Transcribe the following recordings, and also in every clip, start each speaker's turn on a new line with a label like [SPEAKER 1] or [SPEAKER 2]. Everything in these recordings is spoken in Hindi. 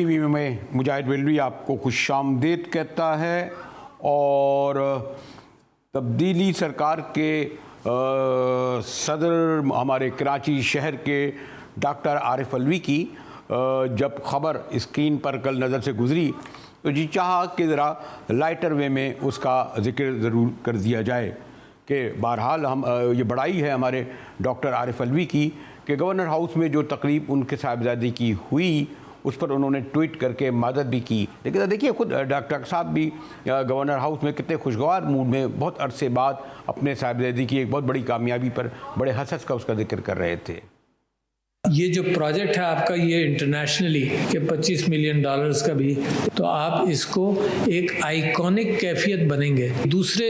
[SPEAKER 1] टीवी में मुजाहिद वेलवी आपको खुशामदीद कहता है। और तब्दीली सरकार के सदर हमारे कराची शहर के डॉक्टर आरिफ अलवी की जब ख़बर स्क्रीन पर कल नज़र से गुज़री तो जी चाहा कि ज़रा लाइटर वे में उसका ज़िक्र ज़रूर कर दिया जाए कि बहरहाल हम ये बड़ाई है हमारे डॉक्टर आरिफ अलवी की कि गवर्नर हाउस में जो तकरीब उनके साहिबजादे की हुई उस पर उन्होंने ट्वीट करके मदद भी की। लेकिन देखिए खुद डॉक्टर साहब भी गवर्नर हाउस में कितने खुशगवार मूड में बहुत अरसे बाद अपने साहिबजादे की एक बहुत बड़ी कामयाबी पर बड़े हसस का उसका जिक्र कर रहे थे।
[SPEAKER 2] ये जो प्रोजेक्ट है आपका ये इंटरनेशनली के $25 मिलियन का भी, तो आप इसको एक आइकॉनिक कैफियत बनेंगे, दूसरे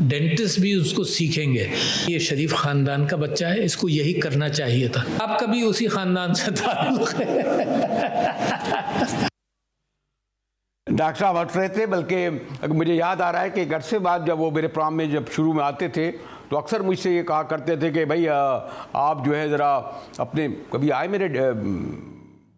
[SPEAKER 2] डेंटिस्ट भी उसको सीखेंगे। ये शरीफ ख़ानदान का बच्चा है, इसको यही करना चाहिए था। आपका भी उसी ख़ानदान से ताल्लुक़ है।
[SPEAKER 1] डॉक्टर साहब हंस रहे थे, बल्कि मुझे याद आ रहा है कि एक अरसे बाद जब वो मेरे प्रोग्राम में जब शुरू में आते थे तो अक्सर मुझसे ये कहा करते थे कि भाई आप जो है ज़रा अपने कभी आए मेरे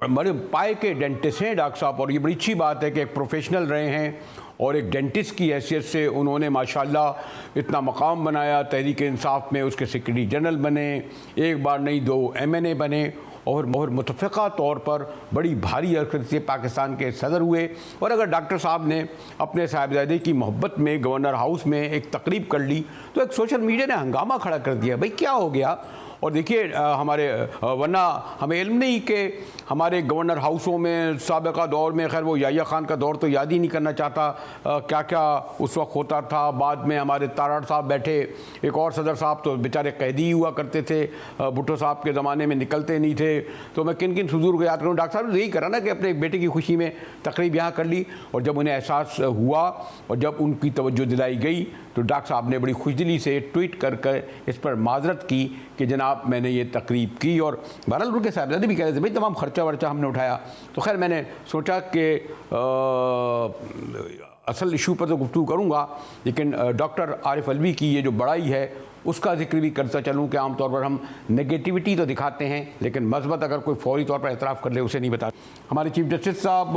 [SPEAKER 1] बड़े पाए के डेंटिस्ट हैं डॉक्टर साहब, और ये बड़ी अच्छी बात है कि एक प्रोफेशनल रहे हैं और एक डेंटिस्ट की हैसियत से उन्होंने माशाल्लाह इतना मकाम बनाया। तहरीक इंसाफ में उसके सेक्रेटरी जनरल बने, एक बार नहीं दो MNA बने और मुतफ़िक़ा तौर पर बड़ी भारी हरकत से पाकिस्तान के सदर हुए। और अगर डॉक्टर साहब ने अपने साहिबजादे की मोहब्बत में गवर्नर हाउस में एक तकरीब कर ली तो एक सोशल मीडिया ने हंगामा खड़ा कर दिया, भाई क्या हो गया। और देखिए हमारे वरना हमें इल्म नहीं कि हमारे गवर्नर हाउसों में साबिक़ा दौर में, खैर वो याहिया ख़ान का दौर तो याद ही नहीं करना चाहता क्या क्या उस वक्त होता था। बाद में हमारे ताराड़ साहब बैठे, एक और सदर साहब तो बेचारे कैदी हुआ करते थे, भुट्टो साहब के ज़माने में निकलते नहीं थे। तो मैं किन किन हुजूर को याद करूँ। डॉक्टर साहब ने यही करा ना कि अपने एक बेटे की खुशी में तकरीब यहाँ कर ली, और जब उन्हें एहसास हुआ और जब उनकी तवज्जो दिलाई गई तो डॉक्टर साहब ने बड़ी खुशदिली से ट्वीट कर इस पर माजरत की कि जनाब मैंने ये तकरीब की। और बहरहाल उनके साहिबजादे भी कह रहे थे भाई तमाम खर्चा वर्चा हमने उठाया। तो खैर मैंने सोचा कि असल इशू पर तो गुफ्तगू करूँगा, लेकिन डॉक्टर आरिफ अलवी की ये जो बड़ाई है उसका जिक्र भी करता चलूँ कि आमतौर पर हम नेगेटिविटी तो दिखाते हैं लेकिन मस्बत अगर कोई फौरी तौर पर एतराफ़ कर ले उसे नहीं बताते। हमारे चीफ जस्टिस साहब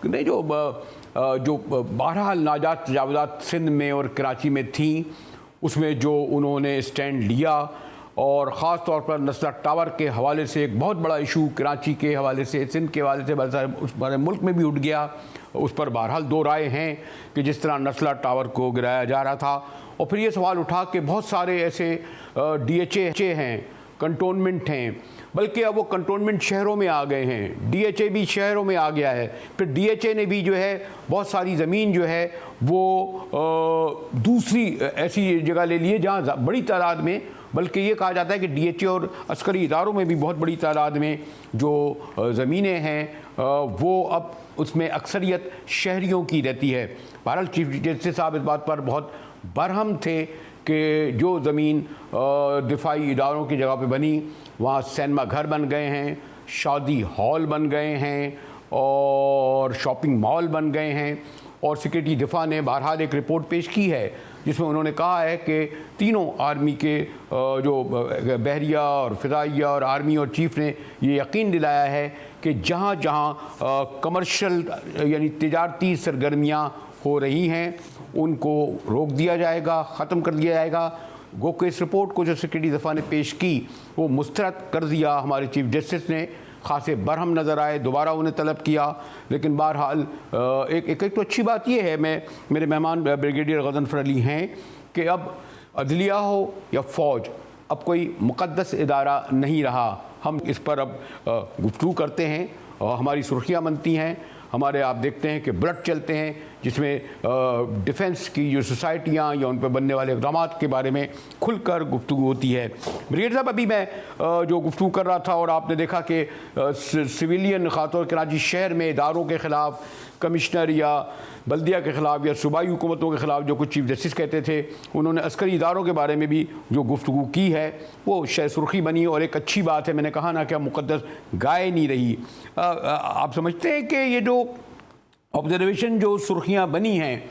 [SPEAKER 1] ने जो बहरहाल नाजात तजावुज़ात सिंध में और कराची में थी उसमें जो उन्होंने स्टैंड लिया, और ख़ास तौर पर नस्ला टावर के हवाले से एक बहुत बड़ा इशू कराची के हवाले से, सिंध के हवाले से उस बारे मुल्क में भी उठ गया। उस पर बहरहाल दो राय हैं कि जिस तरह नस्ला टावर को गिराया जा रहा था। और फिर ये सवाल उठा कि बहुत सारे ऐसे DHA हैं, कंटोनमेंट हैं, बल्कि अब वो कंटोनमेंट शहरों में आ गए हैं, DHA भी शहरों में आ गया है। फिर DHA ने भी जो है बहुत सारी ज़मीन जो है वो दूसरी ऐसी जगह ले ली है जहाँ बड़ी तादाद में, बल्कि ये कहा जाता है कि DHA और अस्करी इदारों में भी बहुत बड़ी तादाद में जो ज़मीनें हैं वो अब उसमें अक्सरियत शहरियों की रहती है। बहरहाल चीफ जस्टिस साहब इस बात पर बहुत बरहम थे कि जो ज़मीन दिफाई इदारों की जगह पे बनी वहाँ सिनेमा घर बन गए हैं, शादी हॉल बन गए हैं और शॉपिंग मॉल बन गए हैं। और सेक्रेटरी दिफा ने बहरहाल एक रिपोर्ट पेश की है जिसमें उन्होंने कहा है कि तीनों आर्मी के जो बहरिया और फ़िज़ाइया और आर्मी और चीफ ने ये यकीन दिलाया है कि जहाँ जहाँ कमर्शियल यानी तिजारती सरगर्मियाँ हो रही हैं उनको रोक दिया जाएगा, ख़त्म कर दिया जाएगा। गो के इस रिपोर्ट को जो सेक्रेटरी दफ़ा ने पेश की वो मुस्तरद कर दिया हमारे चीफ जस्टिस ने, ख़ासे बरहम नज़र आए, दोबारा उन्हें तलब किया। लेकिन बहरहाल एक तो अच्छी बात यह है, मेरे मेहमान ब्रिगेडियर गज़नफ़र अली हैं कि अब अदलिया हो या फ़ौज अब कोई मुक़द्दस इदारा नहीं रहा। हम इस पर अब गुफ्तगू करते हैं, हमारी सुर्खियाँ बनती हैं, हमारे आप देखते हैं कि ब्लड चलते हैं जिसमें डिफेंस की जो सोसाइटियाँ या उन पर बनने वाले इक़दाम के बारे में खुलकर गुफ्तगू होती है। ब्रिगेडियर साहब अभी मैं जो गुफ्तगू कर रहा था और आपने देखा कि सिविलियन ख़ासतौर कराची शहर में इदारों के ख़िलाफ़ कमिश्नर या बल्दिया के ख़िलाफ़ या सूबाई हुकूमतों के ख़िलाफ़ जो कुछ चीफ जस्टिस कहते थे, उन्होंने अस्करी इदारों के बारे में भी जो गुफ्तगू की है वो शायद सुर्खी बनी और एक अच्छी बात है। मैंने कहा ना कि मुक़द्दस गाय नहीं रही। आप समझते हैं कि ये जो ऑब्जर्वेशन जो सुर्खियाँ बनी हैं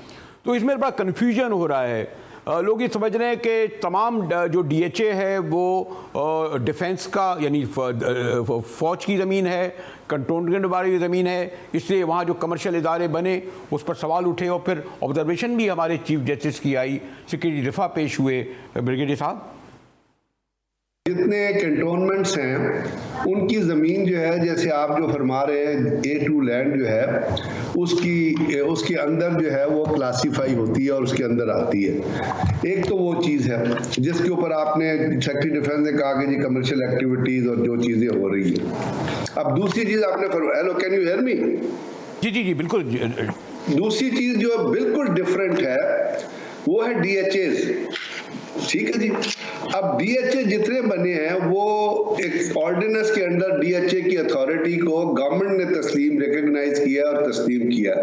[SPEAKER 1] तो इसमें बड़ा कन्फ्यूजन हो रहा है। लोग ये समझ रहे हैं कि तमाम जो डीएचए है वो डिफेंस का यानी फौज की ज़मीन है, कंटोनमेंट वाली ज़मीन है, इसलिए वहाँ जो कमर्शियल इदारे बने उस पर सवाल उठे और फिर ऑब्जर्वेशन भी हमारे चीफ जस्टिस की आई, सिक्योरिटी रिफा पेश हुए। ब्रिगेडियर साहब,
[SPEAKER 3] जितने कैंटोनमेंट्स हैं उनकी ज़मीन जो है, जैसे आप जो फरमा रहे हैं A2 लैंड जो है उसके अंदर जो है वो क्लासीफाई होती है और उसके अंदर आती है। एक तो वो चीज़ है जिसके ऊपर आपने सेक्रेटरी डिफेंस ने कहा कि जी कमर्शियल एक्टिविटीज़ और जो चीज़ें हो रही है। अब दूसरी चीज़ आपने hello, can you hear me?
[SPEAKER 1] जी जी जी बिल्कुल।
[SPEAKER 3] दूसरी चीज़ जो बिल्कुल डिफरेंट है वो है DHAs। ठीक है जी। अब DHA जितने बने हैं वो एक ऑर्डिनेंस के अंदर DHA की अथॉरिटी को गवर्नमेंट ने रिकॉग्नाइज किया और तस्लीम किया।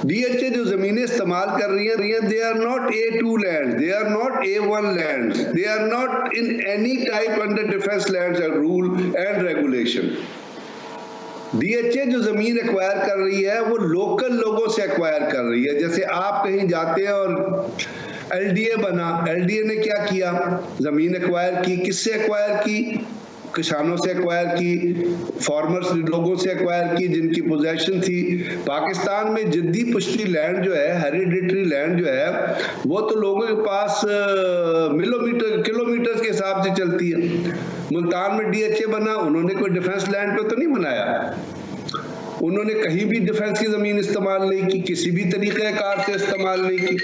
[SPEAKER 3] DHA जो जमीनें इस्तेमाल कर रही हैं, they are not A2 land, they are not A1 land, they are not in any type under defence lands rule and regulation. DHA जो जमीन एक्वायर कर रही है वो लोकल लोगों से एक्वायर कर रही है। जैसे आप कहीं जाते हैं और LDA बना, LDA ने क्या किया? जमीन एक्वायर की। किससे एक्वायर की? किसानों से एक्वायर की, फार्मर्स लोगों से एक्वायर की जिनकी पोजेशन थी। पाकिस्तान में जिद्दी पुश्ती लैंड जो है, हेरिडिटरी लैंड जो है, वो तो लोगों के पास किलोमीटर के हिसाब से चलती है। मुल्तान में DHA बना, उन्होंने कोई डिफेंस लैंड पे तो नहीं बनाया, उन्होंने कहीं भी डिफेंस की जमीन इस्तेमाल नहीं की, किसी भी तरीके कार से इस्तेमाल नहीं की।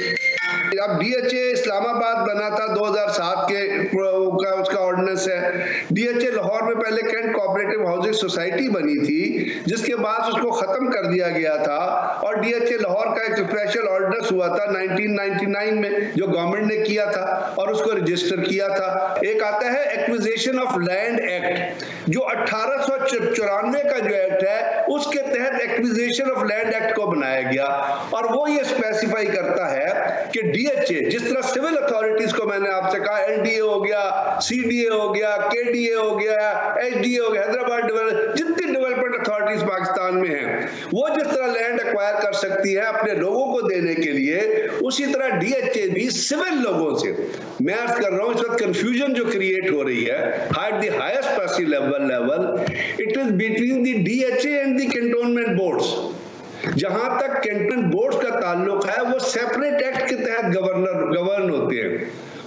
[SPEAKER 3] अब DHA इस्लामाबाद बना था 2007 के उसका ऑर्डिनेंस है। DHA लाहौर में पहले कैंट कोऑपरेटिव हाउसिंग सोसाइटी बनी थी, जिसके बाद उसको खत्म कर दिया गया था और DHA लाहौर का एक स्पेशल ऑर्डिनेंस हुआ था 1999 में जो गवर्नमेंट ने किया था और उसको रजिस्टर किया था। एक आता है एक्विजिशन ऑफ लैंड एक्ट, जो 1894 का जो एक्ट है उसके तहत एक्विजिशन ऑफ लैंड एक्ट को बनाया गया और वो ये स्पेसिफाई करता है कि DHA जिस तरह सिविल अथॉरिटीज को मैंने आपसे कहा, LDA हो गया, CDA हो गया, KDA हो गया, HDA हो गया, हैदराबाद जितनी डेवलपमेंट अथॉरिटीज पाकिस्तान में हैं, वो जिस तरह लैंड एक्वायर कर सकती है अपने लोगों को देने के लिए, उसी तरह DHA भी सिविल लोगों से। मैं अर्ज कर रहा हूं इस वक्त कंफ्यूजन जो क्रिएट हो रही है at the highest possible level, it is between the DHA and the cantonment boards. जहां तक कैंटोनमेंट बोर्ड्स का ताल्लुक है वो सेपरेट एक्ट के तहत गवर्न होते हैं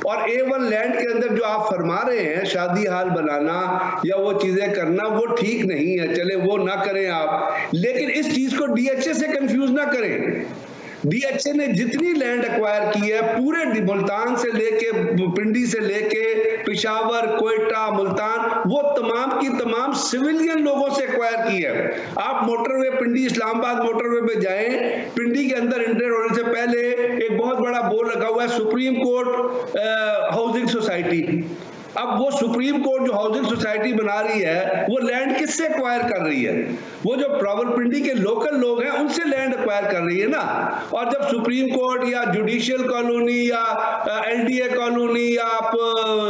[SPEAKER 3] और A1 लैंड के अंदर जो आप फरमा रहे हैं शादी हाल बनाना या वो चीजें करना, वो ठीक नहीं है, चले वो ना करें आप, लेकिन इस चीज को DHA से कंफ्यूज ना करें। DHA ने जितनी लैंड एक्वायर की है पूरे मुल्तान से लेके पिंडी से लेके पेशावर, कोयटा, मुल्तान, वो तमाम की तमाम सिविलियन लोगों से एक्वायर की है। आप मोटरवे पिंडी इस्लामाबाद मोटरवे पे जाएं, पिंडी के अंदर एंटर होने से पहले एक बहुत बड़ा बोर्ड लगा हुआ है सुप्रीम कोर्ट हाउसिंग सोसाइटी। अब वो सुप्रीम कोर्ट जो हाउसिंग सोसाइटी बना रही है वो लैंड किससे एक्वायर कर रही है? वो जो रावलपिंडी के लोकल लोग हैं उनसे लैंड एक्वायर कर रही है ना। और जब सुप्रीम कोर्ट या जुडिशियल कॉलोनी या LDA कॉलोनी या आप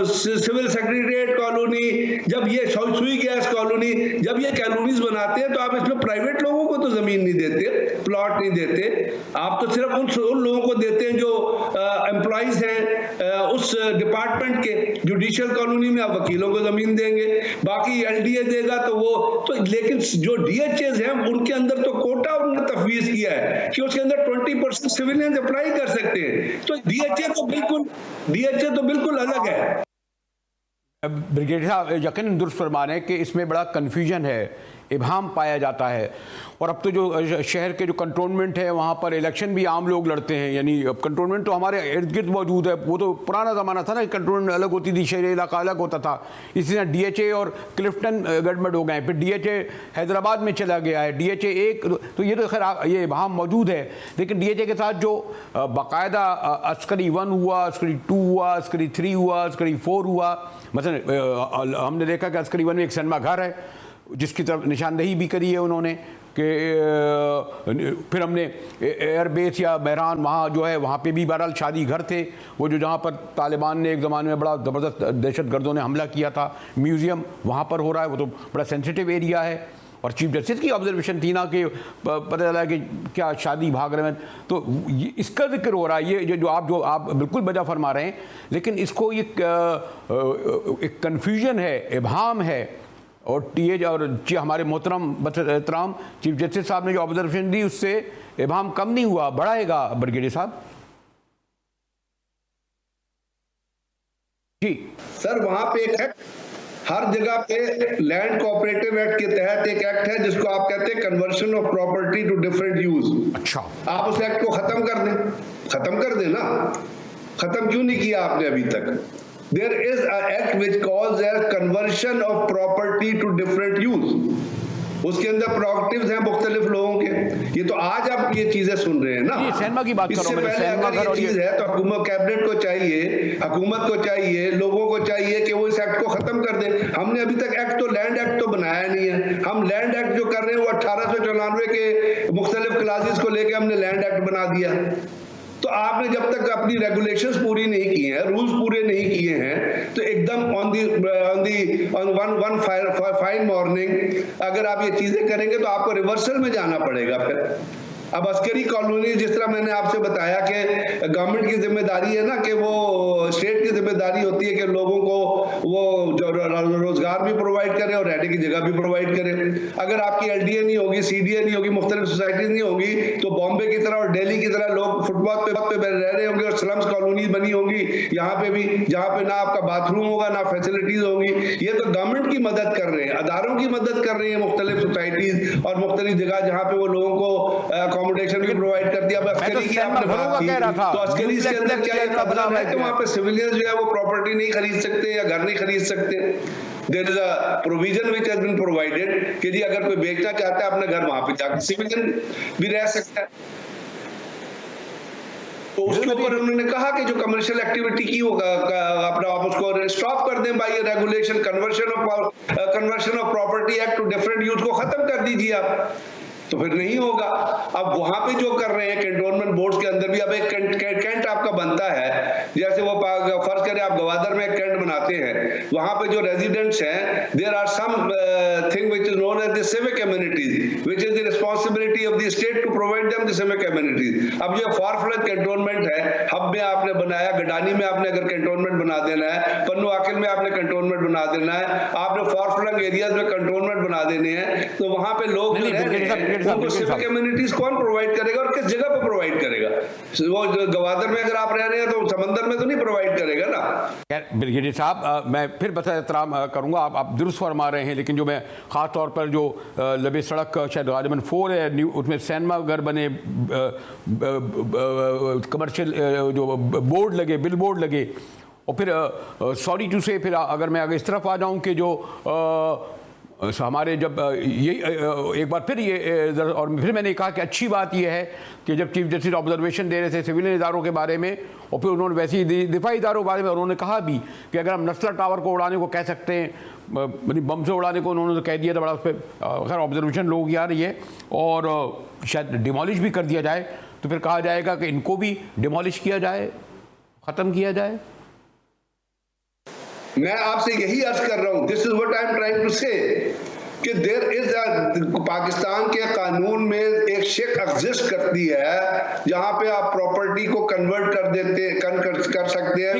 [SPEAKER 3] सिविल सेक्रेटरीट कॉलोनी, जब ये सुई गैस कॉलोनी, जब ये कॉलोनीज बनाते हैं तो आप इसमें प्राइवेट लोगों को तो जमीन नहीं देते, प्लॉट नहीं देते, आप तो सिर्फ उन लोगों को देते हैं जो एम्प्लॉइज हैं उस डिपार्टमेंट के। जुडिशियल कॉलोनी में आप वकीलों को जमीन देंगे, बाकी LDA देगा तो वो तो, लेकिन जो DHAs हैं उनके अंदर तो कोटा उन्होंने तफवीज किया है कि उसके अंदर 20% सिविलियंस अप्लाई कर सकते हैं। तो DHA तो बिल्कुल अलग है।
[SPEAKER 1] ब्रिगेडियर साहब यकीनन दुरुस्त फरमा रहे हैं कि इसमें बड़ा कन्फ्यूजन है, इबहम पाया जाता है। और अब तो जो शहर के जो कंटोनमेंट है वहाँ पर इलेक्शन भी आम लोग लड़ते हैं, यानी अब कंटोनमेंट तो हमारे इर्द गिर्द मौजूद है। वो तो पुराना ज़माना था ना, कंटोनमेंट अलग होती थी, शहरी इलाका अलग होता था। इसी तरह DHA और क्लिफ्टन गड़बड़ हो गए, फिर DHA हैदराबाद में चला गया है, DHA एक, तो ये तो खैर ये इबहम मौजूद है। लेकिन DHA के साथ जो बाकायदा अस्करी 1 हुआ, अस्करी 2 हुआ, अस्करी 3 हुआ, अस्करी 4 हुआ, मतलब हमने देखा कि अस्करी 1 में एक सिनेमा घर है जिसकी तरफ निशानदेही भी करी है उन्होंने कि फिर हमने एयरबेस या बहरान वहाँ जो है वहाँ पे भी बहरहाल शादी घर थे, वो जो जहाँ पर तालिबान ने एक ज़माने में बड़ा ज़बरदस्त दहशत गर्दों ने हमला किया था। म्यूज़ियम वहाँ पर हो रहा है, वो तो बड़ा सेंसिटिव एरिया है। और चीफ जस्टिस की ऑब्जर्वेशन थी ना कि पता चला कि क्या शादी भाग रहे हैं, तो इसका जिक्र हो रहा है। ये जो आप बिल्कुल बजा फरमा रहे हैं, लेकिन इसको ये एक कन्फ्यूजन है, इबहम है, और टीए और हमारे मोहतरम एहतराम चीफ जस्टिस साहब ने जो ऑब्जर्वेशन दी उससे इबहम कम नहीं हुआ, बढ़ाएगा ब्रिगेडियर साहब जी।
[SPEAKER 3] सर वहां पे एक एक्ट, हर जगह पे लैंड कोऑपरेटिव एक्ट के तहत एक एक्ट है जिसको आप कहते हैं conversion of property to different use.
[SPEAKER 1] अच्छा,
[SPEAKER 3] आप उस एक्ट को खत्म कर दें ना। खत्म क्यों नहीं किया आपने अभी तक? There is an act which calls as conversion of property to different use. उसके अंदर प्रोडक्टिव्स हैं मुख्तलिफ लोगों के। ये तो आज आप ये चीजें सुन रहे हैं ना।
[SPEAKER 1] ये सैनमा की बात कर रहा हूं मैं, सैनमा घर और ये
[SPEAKER 3] चीज है तो कैबिनेट को चाहिए, हुकूमत को चाहिए, लोगों को चाहिए कि वो इस एक्ट को खत्म कर दें। हमने अभी तक एक्ट तो लैंड एक्ट तो बनाया नहीं है। हम लैंड एक्ट जो कर रहे हैं वो 1894 के मुख्तलिफ क्लासेस को लेकर हमने लैंड एक्ट बना दिया। तो आपने जब तक अपनी रेगुलेशंस पूरी नहीं की हैं, रूल्स पूरे नहीं किए हैं, तो एकदम ऑन वन फाइन मॉर्निंग अगर आप ये चीजें करेंगे तो आपको रिवर्सल में जाना पड़ेगा। फिर अब अस्करी कॉलोनी, जिस तरह मैंने आपसे बताया कि गवर्नमेंट की जिम्मेदारी है ना कि वो स्टेट की जिम्मेदारी होती है कि लोगों को वो रोजगार भी प्रोवाइड करे और रहने की जगह भी प्रोवाइड करे। अगर आपकी एलडीए नहीं होगी, सीडीए नहीं होगी, मुख्तलिफ सोसाइटीज नहीं होगी, तो बॉम्बे की तरह और दिल्ली की तरह लोग फुटपाथ पे रह रहे होंगे और स्लम्स कॉलोनी बनी होंगी यहाँ पे भी, जहाँ पे ना आपका बाथरूम होगा ना फैसिलिटीज होंगी। ये तो गवर्नमेंट की मदद कर रहे हैं, अदारों की मदद कर रही है मुख्तलिफ सोसाइटीज और मुख्तलिफ जगह जहाँ पे वो लोगों को अकोमोडेशन भी प्रोवाइड कर दिया। अस्करी की आपने बात की, तो अस्करी के अंदर क्या है कि वहाँ पे सिविलियंस जो है वो प्रॉपर्टी नहीं खरीद सकते या घर नहीं खरीद सकते। There is a provision which has been provided कि जी अगर कोई बेचना चाहता है अपना घर वहाँ पे जाकर सिविलियन भी रह सकता है। तो उसके ऊपर उन्होंने कहा कि जो कमर्शियल एक्टिविटी की होगा अपना आप उसको स्टॉप कर दें by regulation. Conversion of property act to different use को खत्म कर दीजिए आप, तो फिर नहीं होगा। अब वहां पे जो कर रहे हैं कैंटोनमेंट बोर्ड्स के अंदर भी, अब एक कैंट आपका बनता है, जैसे वो फर्ज करें आप गवादर में एक कैंट बनाते हैं, वहां पे जो रेजिडेंट्स हैं there are some thing which is known as the civic amenities which is the responsibility of the state to provide them the civic amenities. अब ये फार फ्लंग कैंटोनमेंट है, हब में आपने बनाया, गडानी में आपने अगर कैंटोनमेंट बना देना है, पन्नू आकिल में आपने कैंटोनमेंट बना देना है, आपने फार फ्लंग एरियाज में कैंटोनमेंट बना देने हैं, तो वहां पे लोग जो रह रहे हैं उनको सिविक एमिनिटीज कौन प्रोवाइड करेगा और किस जगह पर प्रोवाइड करेगा? वो गवादर में अगर आप रह रहे हैं तो समंदर में तो नहीं प्रोवाइड करेगा ना।
[SPEAKER 1] ब्रिगेडियर साहब मैं फिर बता एहतराम करूंगा, आप दुरुस्त फरमा रहे हैं, लेकिन जो मैं खास तौर पर जो लबे सड़क शायद राजमन 4 है उसमें सैनमा घर बने, कमर्शियल जो बोर्ड लगे, बिल बोर्ड लगे, और फिर सॉरी टू से फिर अगर मैं अगर इस तरफ आ जाऊं कि जो हमारे जब ये एक बार फिर ये और फिर मैंने कहा कि अच्छी बात यह है कि जब चीफ जस्टिस ऑब्जर्वेशन दे रहे थे सिविलियन इदारों के बारे में, और फिर उन्होंने वैसे ही दिफाई इदारों के बारे में उन्होंने कहा भी कि अगर हम नस्ला टावर को उड़ाने को कह सकते हैं, बम से उड़ाने को उन्होंने तो कह दिया था बड़ा, उस पर खैर ऑब्जर्वेशन लोगों की आ रही है, और शायद डिमोलिश भी कर दिया जाए, तो फिर कहा जाएगा कि इनको भी डिमोलिश किया जाए, ख़त्म किया जाए।
[SPEAKER 3] मैं आपसे यही अर्ज कर रहा हूं, this is what I am trying to say, कि देयर इज पाकिस्तान के कानून में एक शिक एग्जिस्ट करती है जहां पे आप प्रॉपर्टी को कन्वर्ट कर सकते हैं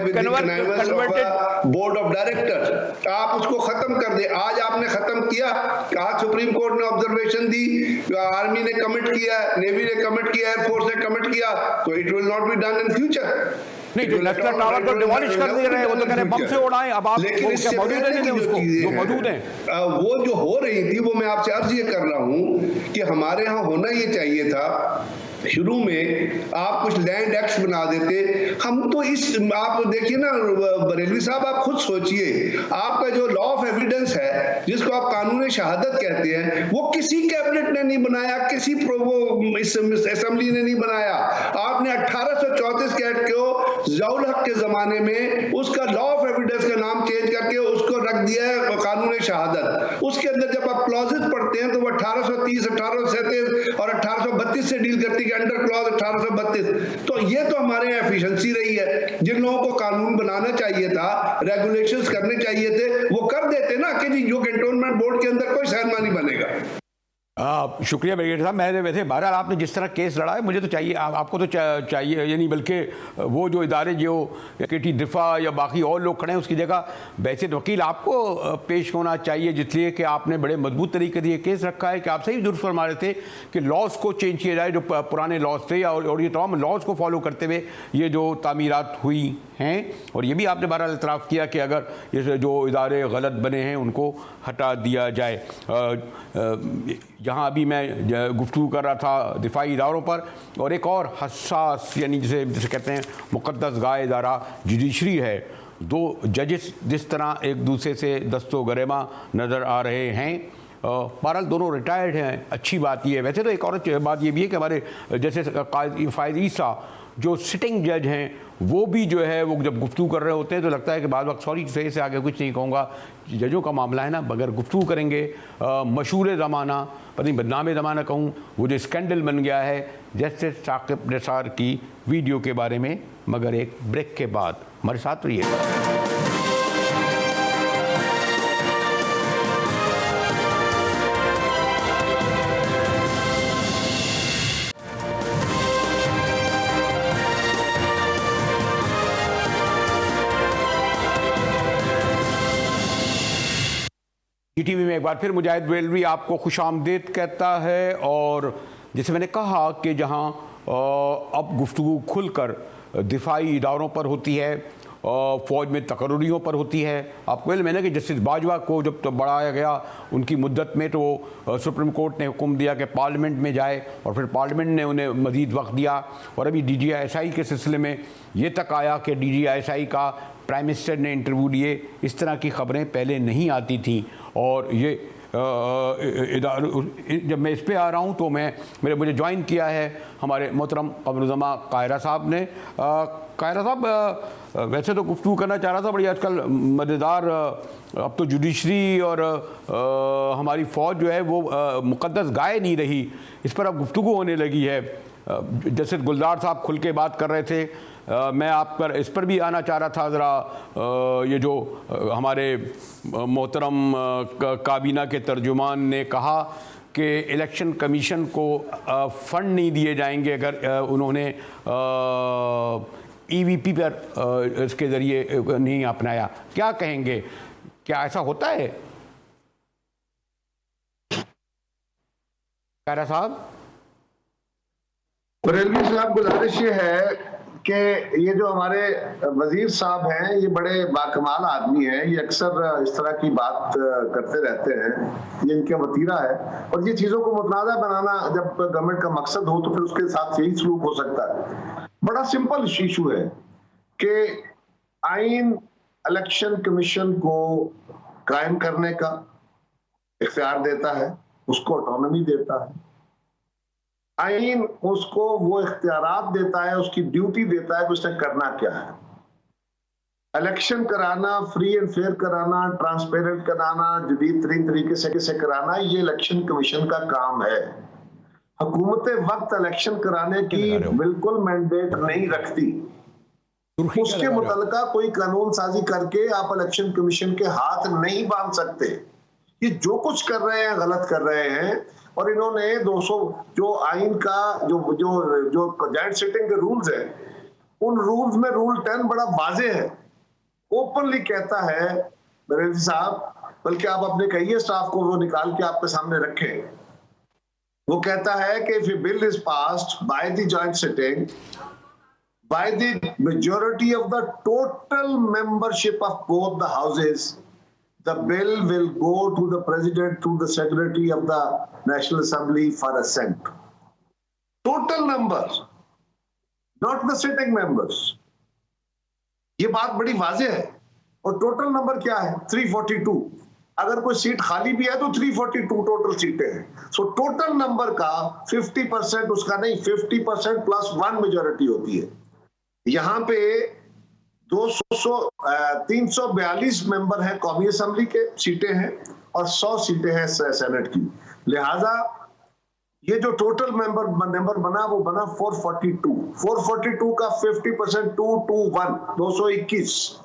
[SPEAKER 3] बोर्ड ऑफ डायरेक्टर। आप उसको खत्म कर दे। आज आपने खत्म किया, आज सुप्रीम कोर्ट ने ऑब्जर्वेशन दी, आर्मी ने कमिट किया, नेवी ने कमिट किया, एयरफोर्स ने कमिट किया, तो it will not be done in future.
[SPEAKER 1] नहीं, जो नस्ला टावर को डिमोलिश कर दे रहे हैं वो तो कह रहे हैं बम से उड़ाएं, अब आप वो क्या मौजूद है उसको जो मौजूद है
[SPEAKER 3] वो जो हो रही थी वो मैं आपसे अर्ज ये कर रहा हूं कि हमारे यहाँ होना ये चाहिए था शुरू में आप कुछ लैंड एक्ट्स बना देते। हम तो इस आप देखिए ना बरेलवी साहब, आप खुद सोचिए, आपका जो लॉ ऑफ एविडेंस है जिसको आप कानून शहादत कहते हैं, वो किसी कैबिनेट ने नहीं बनाया, किसी असेंबली ने नहीं बनाया। आपने 1834 के एक्ट को ज़ियाउल हक के जमाने में उसका लॉ ऑफ एविडेंस का नाम चेंज करके उसको रख दिया है कानून शहादत। उसके अंदर जब आप क्लॉजेस पढ़ते हैं तो वो 1830, 1837 और 1832 से डील करती है, अंडर क्लॉज 1832। तो ये तो हमारे यहाँ एफिशिएंसी रही है। जिन लोगों को कानून बनाना चाहिए था, रेगुलेशंस करने चाहिए थे, वो कर देते ना कि जी जो कैंटोनमेंट बोर्ड के अंदर कोई सहनमा नहीं बनेगा।
[SPEAKER 1] शुक्रिया ब्रिगेडियर साहब। मैं वैसे बहरहाल आपने जिस तरह केस लड़ा है, मुझे तो चाहिए आपको तो चाहिए यानी बल्कि वो जो इदारे जो केटी दिफा या बाकी और लोग खड़े हैं उसकी जगह वैसे तो वकील आपको पेश होना चाहिए, जिसलिए कि आपने बड़े मजबूत तरीके से ये केस रखा है कि आप सही दुरुस्त फरमा रहे थे कि लॉज को चेंज किया जाए, जो पुराने लॉज थे और ये तमाम लॉज को फॉलो करते हुए ये जो तामीरात हुई हैं। और ये भी आपने बहरहाल इतराफ़ किया कि अगर ये जो इदारे गलत बने हैं उनको हटा दिया जाए। जहाँ अभी मैं गुफ्तगू कर रहा था दिफाई इदारों पर, और एक और हसास यानी जिसे कहते हैं मुक़द्दस गाय इदारा जुडिशरी है, दो जजेस जिस तरह एक दूसरे से दस्तो गरेमा नज़र आ रहे हैं। बहरहाल दोनों रिटायर्ड हैं, अच्छी बात ये है। वैसे तो एक और बात ये भी है कि हमारे जैसे फ़ायज़ ईसा जो सिटिंग जज हैं वो भी जो है वो जब गुफ्तगू कर रहे होते हैं तो लगता है कि बाद वक्त सॉरी सही से आगे कुछ नहीं कहूँगा, जजों का मामला है ना, बगैर गुफ्तगू करेंगे। मशहूर ज़माना पता नहीं बदनाम ज़माना कहूँ, वो जो स्कैंडल बन गया है जस्टिस साकिब निसार की वीडियो के बारे में, मगर एक ब्रेक के बाद हमारे साथ रहिएगा। टीवी में एक बार फिर मुजाहिद वेलवी आपको खुशामदीद कहता है। और जैसे मैंने कहा कि जहां अब गुफ्तगू खुलकर दिफाई इदारों पर होती है, फ़ौज में तकर्रियों पर होती है। आपको इल्म है ना कि जस्टिस बाजवा को जब तो बढ़ाया गया उनकी मुद्दत में तो सुप्रीम कोर्ट ने हुक्म दिया कि पार्लियामेंट में जाए, और फिर पार्लियामेंट ने उन्हें मज़ीद वक्त दिया। और अभी DGI के सिलसिले में ये तक आया कि DGI का प्राइम मिनिस्टर ने इंटरव्यू लिए। इस तरह की खबरें पहले नहीं आती थीं। और ये जब मैं इस पे आ रहा हूँ तो मुझे ज्वाइन किया है हमारे मोहतरम क़मरुज़्ज़मा कायरा साहब ने। कायरा साहब, वैसे तो गुफ्तगू करना चाह रहा था, बड़ी आजकल मज़ेदार अब तो जुडिशरी और हमारी फ़ौज जो है वो मुक़द्दस गाय नहीं रही, इस पर अब गुफ्तगू होने लगी है। जैसे गुलजार साहब खुल के बात कर रहे थे, मैं आप पर इस पर भी आना चाह रहा था ज़रा। ये जो हमारे मोहतरम काबीना के तर्जुमान ने कहा कि इलेक्शन कमीशन को फ़ंड नहीं दिए जाएंगे अगर उन्होंने EVP पर इसके ज़रिए नहीं अपनाया, क्या कहेंगे, क्या ऐसा होता है कायरा साहब?
[SPEAKER 4] बरेलवी साहब, गुजारिश ये है कि ये जो हमारे वजीर साहब हैं ये बड़े बाकमाल आदमी हैं, ये अक्सर इस तरह की बात करते रहते हैं, ये इनके वतीरा है। और ये चीज़ों को मुतनाज़ा बनाना जब गवर्नमेंट का मकसद हो तो फिर उसके साथ यही सलूक हो सकता है। बड़ा सिंपल इशू है कि आइन इलेक्शन कमीशन को कायम करने का इख्तियार देता है, उसको ऑटोनॉमी देता है। आइन उसको वो इख्तियारात देता है, उसकी ड्यूटी देता है कि उसने करना क्या है। इलेक्शन कराना, फ्री एंड फेयर कराना, ट्रांसपेरेंट कराना, जदीद तरीन तरीके से कराना, ये इलेक्शन कमीशन का काम है। हुकूमत वक्त इलेक्शन कराने की बिल्कुल मैंडेट नहीं रखती। उसके मुतल्लिका कोई कानून साजी करके आप इलेक्शन कमीशन के हाथ नहीं बांध सकते। ये जो कुछ कर रहे हैं गलत कर रहे हैं। और इन्होंने 200 जो आइन का जो जो जो जॉइंट सिटिंग के रूल्स हैं, उन रूल्स में रूल 10 बड़ा वाज़ेह है, ओपनली कहता है बरेलवी साहब, बल्कि आप अपने कहिए स्टाफ को वो निकाल के आपके सामने रखें। वो कहता है कि if A bill is passed by the joint sitting by the majority of the total membership of both the houses, the bill will go to the president through the secretary of the National Assembly for assent. Total numbers, not the sitting members. ये बात बड़ी वाज़ेह है। और टोटल नंबर क्या है? 342। अगर कोई सीट खाली भी है तो 342 टोटल सीटें हैं। सो टोटल नंबर का 50% उसका नहीं, 50% प्लस 1 मेजॉरिटी होती है। यहाँ पे 342 मेंबर हैं कौमी असेंबली के, सीटें हैं, और 100 सीटें हैं सेनेट की। लिहाजा ये जो टोटल नंबर बना वो बना 442 का 50% 221 221,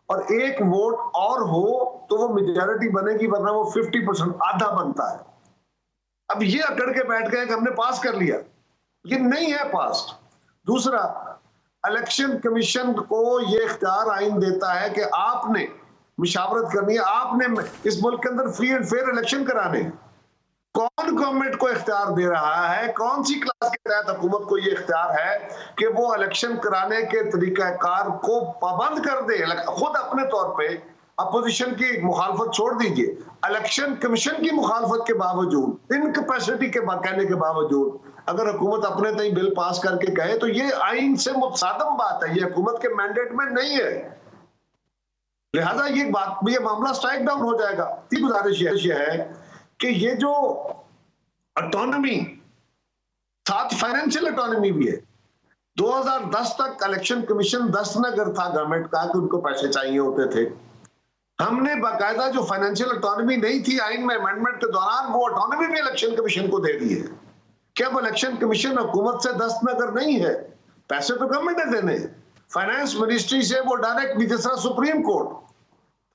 [SPEAKER 4] और एक वोट और हो तो वो मेजॉरिटी बनेगी, वरना वो 50% आधा बनता है। अब ये अकड़ के बैठ गए कि हमने पास कर लिया, ये नहीं है पास। दूसरा, इलेक्शन कमीशन को ये इख्तियार आइन देता है कि आपने मुशावरत करनी है, आपने इस मुल्क के अंदर फ्री एंड फेयर इलेक्शन कराने। कौन गवर्नमेंट को इख्तियार दे रहा है, कौन सी क्लास के तहत हुकूमत को ये इख्तियार है कि वो इलेक्शन कराने के तरीकाकार को पाबंद कर दे? खुद अपने तौर पे अपोजिशन की मुखालफत छोड़ दीजिए, इलेक्शन कमीशन की मुखालफत के बावजूद, इनकैपेसिटी के कहने के बावजूद अगर हुकूमत अपने तय बिल पास करके कहे तो ये आइन से मुतसादम बात है, ये हुकूमत के मैंडेट में नहीं है। लिहाजा ये मामला स्ट्राइक डाउन हो जाएगा। तीसरी गुजारिश ये है कि ये जो ऑटोनॉमी, साथ फाइनेंशियल ऑटोनॉमी भी है। 2010 तक इलेक्शन कमीशन दस्तनगर था गवर्नमेंट का कि उनको पैसे चाहिए होते थे। हमने बाकायदा जो फाइनेंशियल ऑटोनॉमी नहीं थी आइन में अमेंडमेंट के दौरान, वो ऑटोनॉमी भी इलेक्शन कमीशन को दे दी है कि अब इलेक्शन कमीशन हुकूमत से दस्तनगर नहीं है, पैसे तो गवर्नमेंट ने देने हैं। फाइनेंस मिनिस्ट्री से वो डायरेक्ट, जिस तरह सुप्रीम कोर्ट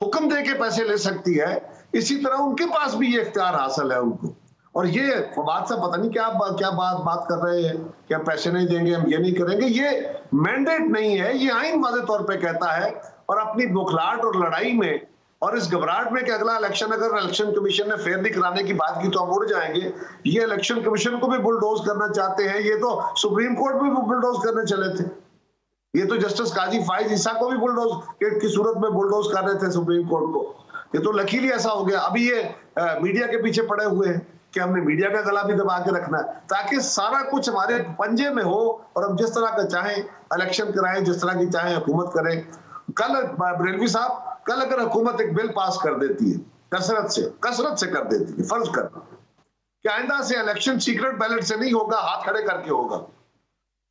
[SPEAKER 4] हुक्म दे के पैसे ले सकती है, इसी तरह उनके पास भी ये इख्तियार हासिल है उनको। और ये बात से पता नहीं क्या बात कर रहे हैं कि हम पैसे नहीं देंगे, हम ये नहीं करेंगे, ये मैंडेट नहीं है, ये आइन वाज़े तौर पे कहता है। और अपनी बुखलाहट और लड़ाई में और इस घबराहट में कि अगला इलेक्शन अगर इलेक्शन कमीशन ने फेयर नहीं कराने की बात की तो हम उड़ जाएंगे, ये इलेक्शन कमीशन को भी बुलडोज करना चाहते हैं। ये तो सुप्रीम कोर्ट भी बुलडोज करने चले थे, ये तो जस्टिस काजी फाइज ईसा को भी बुलडोज की सूरत में बुलडोज कर रहे थे सुप्रीम कोर्ट को। ये तो लकीली ऐसा हो गया। अभी ये मीडिया के पीछे पड़े हुए हैं कि हमने मीडिया का गला भी दबा के रखना है ताकि सारा कुछ हमारे पंजे में हो और हम जिस तरह का चाहें इलेक्शन कराएं, जिस तरह की चाहें हुकूमत करें। कल रेलवी साहब, कल अगर हुकूमत एक बिल पास कर देती है, कसरत से कर देती है, फर्ज करना कि आइंदा से इलेक्शन सीक्रेट बैलेट से नहीं होगा, हाथ खड़े करके होगा,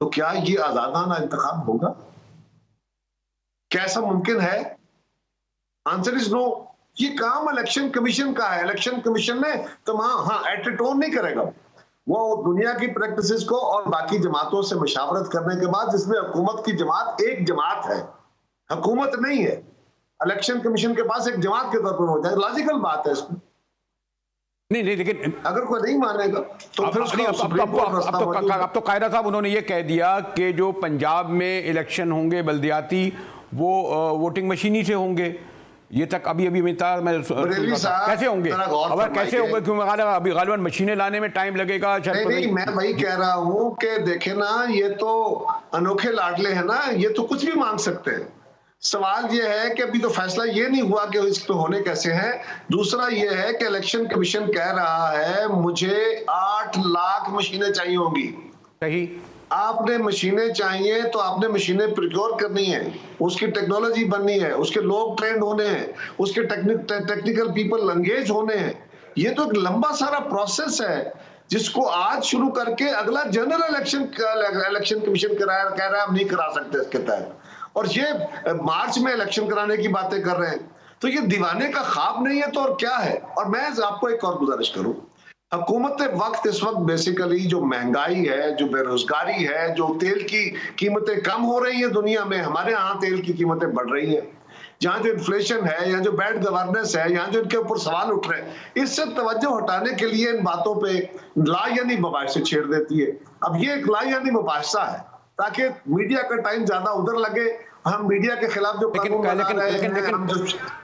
[SPEAKER 4] तो क्या ये आजादाना इंतखाब होगा? क्या ऐसा मुमकिन है? Answer is no. ये काम इलेक्शन कमीशन का है। इलेक्शन कमीशन ने तमाम एट ए टोन नहीं करेगा, वो दुनिया की प्रैक्टिसेस को और बाकी जमातों से मशावरत करने के बाद, जिसमें हुकूमत की जमात एक जमात है, हुकूमत नहीं है, इलेक्शन कमीशन के पास एक जमात के तौर पर हो जाए, लॉजिकल बात है इसमें।
[SPEAKER 1] नहीं, लेकिन
[SPEAKER 4] अगर कोई नहीं मानेगा तो फिर
[SPEAKER 1] अब तो कायदा साहब उन्होंने ये कह दिया कि जो पंजाब में इलेक्शन होंगे बल्दियाती, वो वोटिंग मशीन ही से होंगे। ये तक अभी मैं कैसे होंगे, अगर कैसे होंगे, क्यों अभी गालिबन मशीनें लाने में टाइम लगेगा।
[SPEAKER 4] नहीं, मैं वही कह रहा हूँ कि देखे ना, ये तो अनोखे लाडले हैं ना, ये तो कुछ भी मांग सकते हैं। सवाल ये है कि अभी तो फैसला ये नहीं हुआ कि इस पे होने कैसे हैं। दूसरा ये है कि इलेक्शन कमीशन कह रहा है मुझे 8 लाख मशीनें चाहिए होंगी।
[SPEAKER 1] सही,
[SPEAKER 4] आपने मशीनें चाहिए तो आपने मशीनें प्रिक्योर करनी है, उसकी टेक्नोलॉजी बननी है, उसके लोग ट्रेंड होने हैं, उसके टेक्निकल पीपल एंगेज होने हैं। ये तो एक लंबा सारा प्रोसेस है जिसको आज शुरू करके अगला जनरल इलेक्शन कमीशन कह रहा है हम नहीं करा सकते इसके तहत, और ये मार्च में इलेक्शन कराने की बातें कर रहे हैं। तो ये दीवाने का ख्वाब नहीं है तो और क्या है। और मैं आपको एक और गुजारिश करूं, हुकूमत वक्त इस वक्त बेसिकली जो महंगाई है, जो बेरोजगारी है, जो तेल की कीमतें कम हो रही है दुनिया में, हमारे यहाँ तेल की कीमतें बढ़ रही हैं, जहाँ जो इन्फ्लेशन है, यहाँ जो बैड गवर्नेंस है, यहाँ जो इनके ऊपर सवाल उठ रहे हैं, इससे तवज्जो हटाने के लिए इन बातों पे लायानी मुबाहिसे छेड़ देती है। अब ये एक लायानी मुबाहिसा है ताकि मीडिया का टाइम ज्यादा उधर लगे, हम मीडिया के खिलाफ जो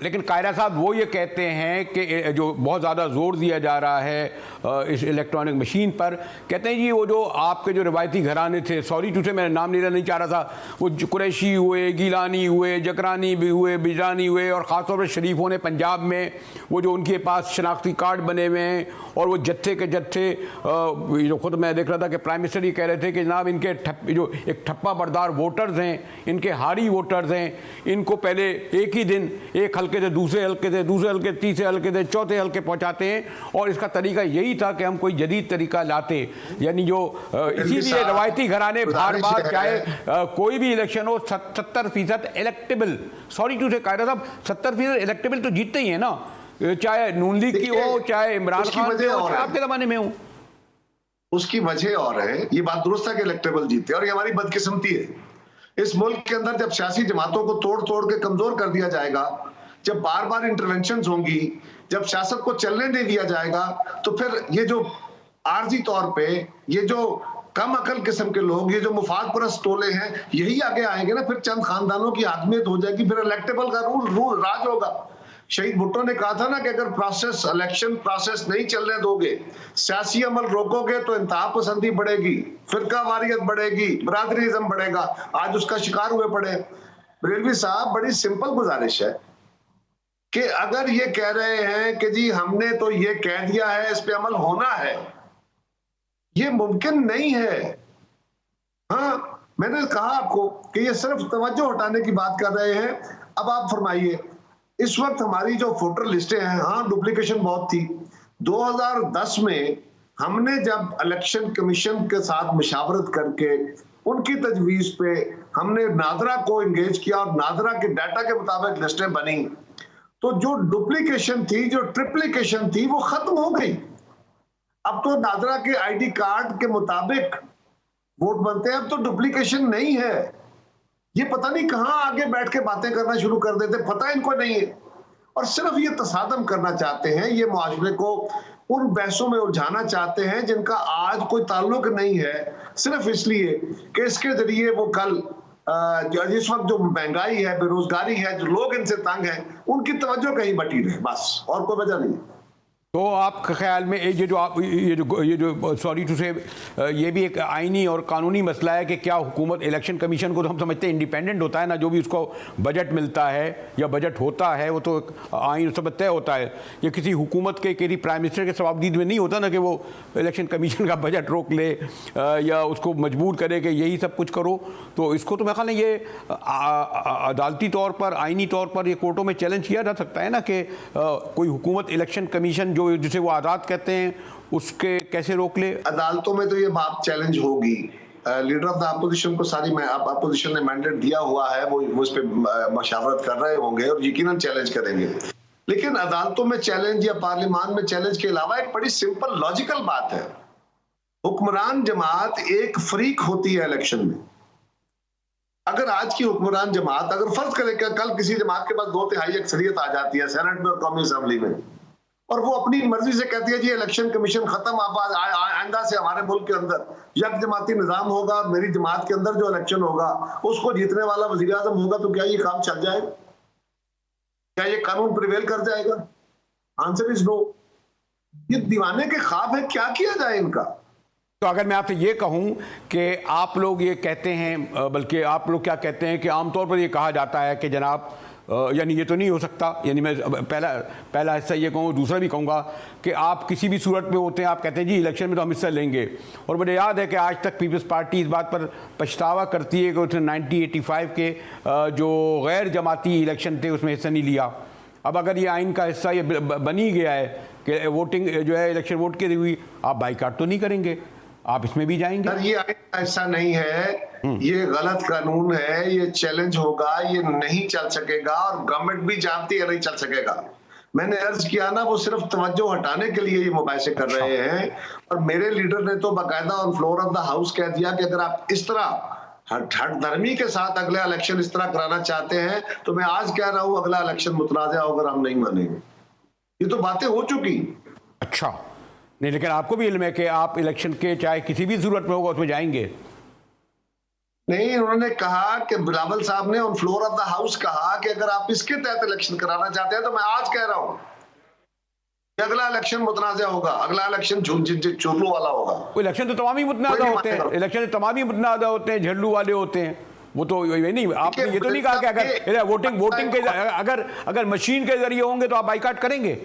[SPEAKER 1] लेकिन कायरा साहब वो ये कहते हैं कि जो बहुत ज़्यादा जोर दिया जा रहा है इस इलेक्ट्रॉनिक मशीन पर, कहते हैं जी वो जो आपके जो रिवायती घराने थे, सॉरी टू से मैं नाम नहीं चाह रहा था, वो कुरैशी हुए, गीलानी हुए, जकरानी भी हुए, बिजरानी हुए, और ख़ासतौर पर शरीफों ने पंजाब में वो जो उनके पास शनाख्ती कार्ड बने हुए हैं, और वो जत्थे के जत्थे, जो खुद मैं देख रहा था कि प्राइम मिनिस्टर ही कह रहे थे कि जनाब इनके जो एक ठप्पा बरदार वोटर्स हैं, इनके हारी वोटर्स हैं, इनको पहले एक ही दिन एक हल्के से दूसरे हल्के से, दूसरे हल्के तीसरे हल्के से चौथे हल्के पहुंचाते हैं, और इसका तरीका यही था कि हम कोई जदीद तरीका लाते, यानी जो इसीलिए रवायती घराने बार बार चाहे कोई भी इलेक्शन हो 70% इलेक्टेबल, सॉरी टू से कायदा साहब 70% इलेक्टेबल तो जीतते ही है ना, चाहे नून लीग की हो, चाहे इमरान खान की हो, चाहे आपके जमाने में हो।
[SPEAKER 4] उसकी वजह और है, ये बात दुरुस्त है कि इलेक्टेबल जीते, और ये हमारी बदकिस्मती है। इस मुल्क के अंदर जब सियासी जमातों को तोड़ तोड़ के कमजोर कर दिया जाएगा, जब बार बार इंटरवेंशन होंगी, जब सियासत को चलने नहीं दिया जाएगा, तो फिर ये जो आर्जी तौर पे ये जो कम अकल किस्म के लोग, ये जो मुफाद परस्त टोले हैं, यही आगे आएंगे ना, फिर चंद खानदानों की आदमियत हो जाएगी, फिर इलेक्टेबल का रूल राज होगा। शहीद भुट्टो ने कहा था ना कि अगर इलेक्शन प्रोसेस नहीं चलने दोगे, सियासी अमल रोकोगे तो इंतहा पसंदी बढ़ेगी, फिरका वारियत बढ़ेगी, बरादरीज़म बढ़ेगा। आज उसका शिकार हुए पड़े। बरेलवी साहब, बड़ी सिंपल गुजारिश है कि अगर ये कह रहे हैं कि जी हमने तो ये कह दिया है, इस पे अमल होना है, ये मुमकिन नहीं है। हाँ, मैंने कहा आपको कि ये सिर्फ तवज्जो हटाने की बात कर रहे हैं। अब आप फरमाइए, इस वक्त हमारी जो वोटर लिस्टें हैं, हाँ डुप्लीकेशन बहुत थी। 2010 में हमने जब इलेक्शन कमीशन के साथ मुशावरत करके उनकी तजवीज पे हमने नादरा को एंगेज किया और नादरा के डाटा के मुताबिक लिस्टें बनी, तो जो डुप्लीकेशन थी, जो ट्रिप्लीकेशन थी, वो खत्म हो गई। अब तो नादरा के आईडी कार्ड के मुताबिक वोट बनते हैं, अब तो डुप्लीकेशन नहीं है। ये पता नहीं कहां आगे बैठ के बातें करना शुरू कर देते, पता इनको नहीं है, और सिर्फ ये तसादम करना चाहते हैं, ये मुआशरे को उन बहसों में उलझाना चाहते हैं जिनका आज कोई ताल्लुक नहीं है, सिर्फ इसलिए कि इसके जरिए वो कल जिस वक्त जो महंगाई है, बेरोजगारी है, जो लोग इनसे तंग हैं, उनकी तवज्जो कहीं बटी रहे, बस, और कोई वजह नहीं।
[SPEAKER 1] तो आपके ख्याल में ये जो सॉरी टू से ये भी एक आईनी और कानूनी मसला है कि क्या हुकूमत इलेक्शन कमीशन को तो हम समझते हैं इंडिपेंडेंट होता है ना, जो भी उसको बजट मिलता है या बजट होता है वो तो आइन सब तय होता है। ये किसी हुकूमत के किसी प्राइम मिनिस्टर के सवाबदीद में नहीं होता ना कि वो इलेक्शन कमीशन का बजट रोक ले या उसको मजबूर करे कि यही सब कुछ करो। तो इसको तो मेरे ख्याल में ये अदालती तौर पर, आइनी तौर पर ये कोर्टों में चैलेंज किया जा सकता है ना कि कोई हुकूमत इलेक्शन कमीशन जिसे वो आज़ाद कहते हैं उसके कैसे रोक ले।
[SPEAKER 4] अदालतों में तो ये बात चैलेंज होगी। लीडर ऑफ द अपोजिशन को सारी अपोजिशन ने मैंडेट दिया हुआ है, वो उस पर मशावरत कर रहे होंगे और यकीनन चैलेंज करेंगे। लेकिन अदालतों में चैलेंज या पार्लियामान में चैलेंज के अलावा एक बड़ी सिंपल लॉजिकल बात है, हुक्मरान जमात एक फ्रीक होती है इलेक्शन में। अगर आज की हुक्मरान जमात, अगर फर्ज करें कि कल किसी जमात के पास 2/3 अक्सरियत आ जाती है सेनेट में और कौमी असेंबली में, और वो अपनी मर्जी से कहती है जी इलेक्शन कमीशन खत्म, आइंदा से हमारे मुल्क के अंदर यक जमाती निजाम होगा और मेरी जमात के अंदर जो इलेक्शन होगा उसको जीतने वाला वजीर आजम होगा, तो क्या ये काम चल जाएगा? क्या ये कानून प्रिवेल कर जाएगा? Answer is no. ये दीवाने के ख्वाब है, क्या किया जाए इनका?
[SPEAKER 1] तो अगर मैं आपसे ये कहूं कि आप लोग ये कहते हैं, बल्कि आप लोग क्या कहते हैं कि आमतौर पर ये कहा जाता है कि जनाब यानी ये तो नहीं हो सकता, यानी मैं पहला हिस्सा ये कहूँ, दूसरा भी कहूँगा कि आप किसी भी सूरत में होते हैं, आप कहते हैं जी इलेक्शन में तो हम हिस्सा लेंगे। और मुझे याद है कि आज तक पीपल्स पार्टी इस बात पर पछतावा करती है कि उसने 1985 के जो गैर जमाती इलेक्शन थे उसमें हिस्सा नहीं लिया। अब अगर ये आइन का हिस्सा ये बनी गया है कि वोटिंग जो है इलेक्शन वोट के हुई, आप बाइकाट तो नहीं करेंगे, आप इसमें भी जाएंगे?
[SPEAKER 4] सर, ये ऐसा नहीं है, ये गलत कानून है, ये चैलेंज होगा, ये नहीं चल सकेगा और गवर्नमेंट भी जानती है नहीं चल सकेगा। मैंने अर्ज किया ना, वो सिर्फ तवज्जो हटाने के लिए ये मुबाहिसे कर रहे हैं, और मेरे लीडर ने तो बाकायदा on floor of the house कह दिया कि अगर आप इस तरह हट धर्मी के साथ अगला इलेक्शन इस तरह कराना चाहते हैं तो मैं आज कह रहा हूं अगला इलेक्शन मुतनाज़ा होगा, हम नहीं मानेंगे। ये तो बातें हो चुकी।
[SPEAKER 1] अच्छा, नहीं, लेकिन आपको भी इल्म है कि आप इलेक्शन के चाहे किसी भी सूरत में होगा उसमें जाएंगे?
[SPEAKER 4] नहीं, उन्होंने कहा कि बिलावल साहब ने on floor of the house कहा कि अगर आप इसके तहत इलेक्शन कराना चाहते हैं तो मैं आज कह रहा हूं कि अगला इलेक्शन मुतनाज़ा होगा, अगला इलेक्शन झुल्लू वाला होगा।
[SPEAKER 1] इलेक्शन तो तमाम ही मुतनाज़ा होते हैं, इलेक्शन तो तमाम ही मुतनाज़ा होते हैं, झल्लू वाले होते हैं। वो तो नहीं, आपने ये तो नहीं कहा कि अगर वोटिंग के अगर मशीन के जरिए होंगे तो आप बाइकाट करेंगे?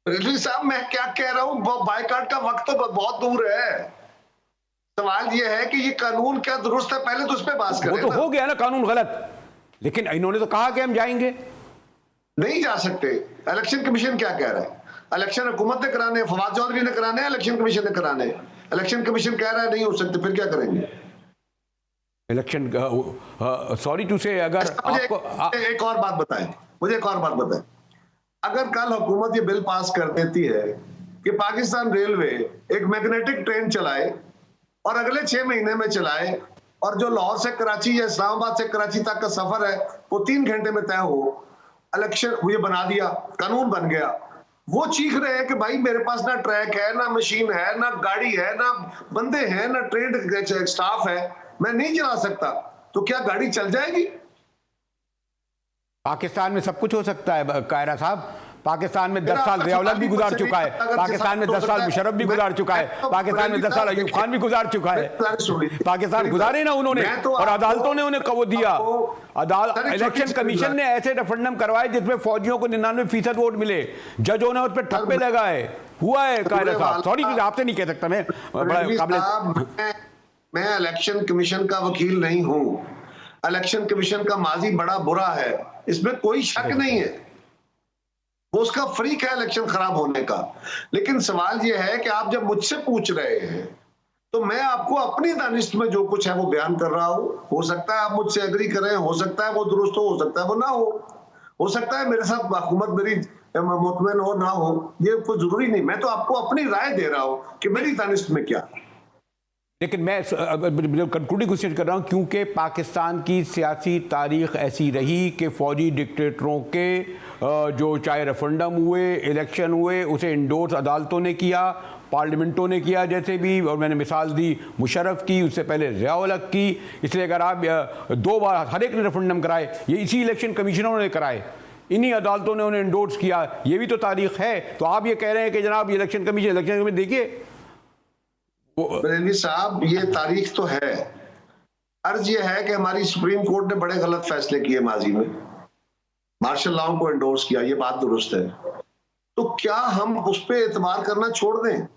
[SPEAKER 4] रिजवी साहब, मैं क्या कह रहा हूं, बाइकाट का वक्त तो बहुत दूर है। सवाल ये है कि ये कानून क्या दुरुस्त है, पहले तो उस पर बात करें।
[SPEAKER 1] वो तो हो गया ना कानून गलत, लेकिन इन्होंने तो कहा कि हम जाएंगे।
[SPEAKER 4] नहीं जा सकते। इलेक्शन कमीशन क्या कह रहा है? इलेक्शन हुकूमत ने कराने, फवाद चौधरी ने कराने, इलेक्शन कमीशन ने कराने। इलेक्शन कमीशन कह रहा है नहीं हो सकते, फिर क्या करेंगे?
[SPEAKER 1] इलेक्शन सॉरी टू से अगर
[SPEAKER 4] एक और बात बताएं, मुझे एक और बात बताएं। अगर कल हुकूमत ये बिल पास कर देती है कि पाकिस्तान रेलवे एक मैग्नेटिक ट्रेन चलाए और अगले 6 महीने में चलाए, और जो लाहौर से कराची या इस्लामाबाद से कराची तक का सफर है वो 3 घंटे में तय हो, इलेक्शन ये बना दिया, कानून बन गया, वो चीख रहे हैं कि भाई मेरे पास ना ट्रैक है, ना मशीन है, ना गाड़ी है, ना बंदे हैं, ना ट्रेंड स्टाफ है, मैं नहीं चला सकता, तो क्या गाड़ी चल जाएगी?
[SPEAKER 1] पाकिस्तान में सब कुछ हो सकता है कायरा साहब। पाकिस्तान में 10 साल ज़िया-उल-हक भी गुजार चुका है, पाकिस्तान में 10 साल मुशर्रफ भी गुजार चुका है, पाकिस्तान में 10 साल अयूब खान भी गुजार चुका है। पाकिस्तान गुजारे ना उन्होंने, और अदालतों ने उन्हें कबूल दिया। इलेक्शन कमीशन ने ऐसे रेफरेंडम करवाए जिसमें फौजियों को 99% वोट मिले, जजों ने उस पर ठप्पे लगाए। हुआ है कायरा साहब, सॉरी आपसे नहीं कह सकता मैं,
[SPEAKER 4] मैं इलेक्शन कमीशन का वकील नहीं हूं। इलेक्शन कमीशन का माजी बड़ा बुरा है, इसमें कोई शक नहीं है, वो उसका फ्रीक है इलेक्शन खराब होने का। लेकिन सवाल यह है कि आप जब मुझसे पूछ रहे हैं तो मैं आपको अपनी दानिश में जो कुछ है वो बयान कर रहा हूं। हो सकता है आप मुझसे एग्री करें, हो सकता है वो दुरुस्त हो सकता है वो ना हो सकता है मेरे साथ हुकूमत मेरी मुतमईन हो ना हो, ये कोई जरूरी नहीं। मैं तो आपको अपनी राय दे रहा हूं कि मेरी दानिश में क्या।
[SPEAKER 1] लेकिन मैं कंक्लूडिंग क्वेश्चन कर रहा हूं, क्योंकि पाकिस्तान की सियासी तारीख ऐसी रही कि फौजी डिक्टेटरों के जो चाहे रेफरेंडम हुए, इलेक्शन हुए, उसे इंडोर्स अदालतों ने किया, पार्लियामेंटों ने किया जैसे भी, और मैंने मिसाल दी मुशर्रफ की, उससे पहले ज़िया-उल-हक की। इसलिए अगर आप 2 बार हर एक ने रेफरेंडम कराए, ये इसी इलेक्शन कमीशनरों ने कराए, इन्हीं अदालतों ने उन्हें इंडोर्स किया, ये भी तो तारीख है। तो आप ये कह रहे हैं कि जनाब इलेक्शन कमीशन देखिए
[SPEAKER 4] बरेलवी साहब, ये तारीख तो है। अर्ज ये है कि हमारी सुप्रीम कोर्ट ने बड़े गलत फैसले किए माजी में, मार्शल लॉ को एंडोर्स किया, ये बात दुरुस्त है। तो क्या हम उस पर एतबार करना छोड़ दें?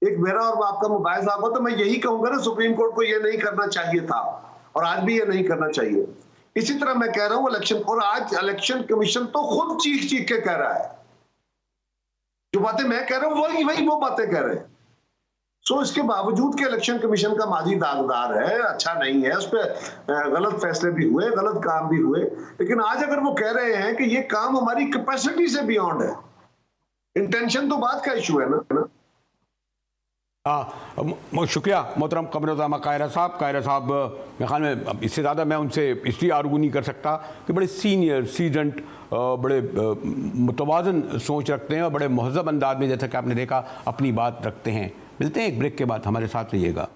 [SPEAKER 4] एक मेरा और आपका मुबाहिजा होगा तो मैं यही कहूंगा ना, सुप्रीम कोर्ट को ये नहीं करना चाहिए था और आज भी ये नहीं करना चाहिए। इसी तरह मैं कह रहा हूं इलेक्शन, और आज इलेक्शन कमीशन तो खुद चीख चीख के कह रहा है, जो बातें मैं कह रहा हूं वही वो बातें कह रहे हैं। सो इसके बावजूद कि इलेक्शन कमीशन का माजी दागदार है, अच्छा नहीं है, उस पर गलत फैसले भी हुए, गलत काम भी हुए, लेकिन आज अगर वो कह रहे हैं कि ये काम हमारी कैपेसिटी से बियॉन्ड है, इंटेंशन तो बात का इशू है ना।
[SPEAKER 1] शुक्रिया मोहतरम कमरुज़्ज़मा कायरा साहब, मेरे ख्याल में इससे ज़्यादा मैं उनसे इसलिए आर्गू नहीं कर सकता कि बड़े सीनियर सीजेंट, बड़े मुतवाज़न सोच रखते हैं और बड़े महज़ब अंदाज में, जैसा कि आपने देखा, अपनी बात रखते हैं। मिलते हैं एक ब्रेक के बाद, हमारे साथ रहिएगा।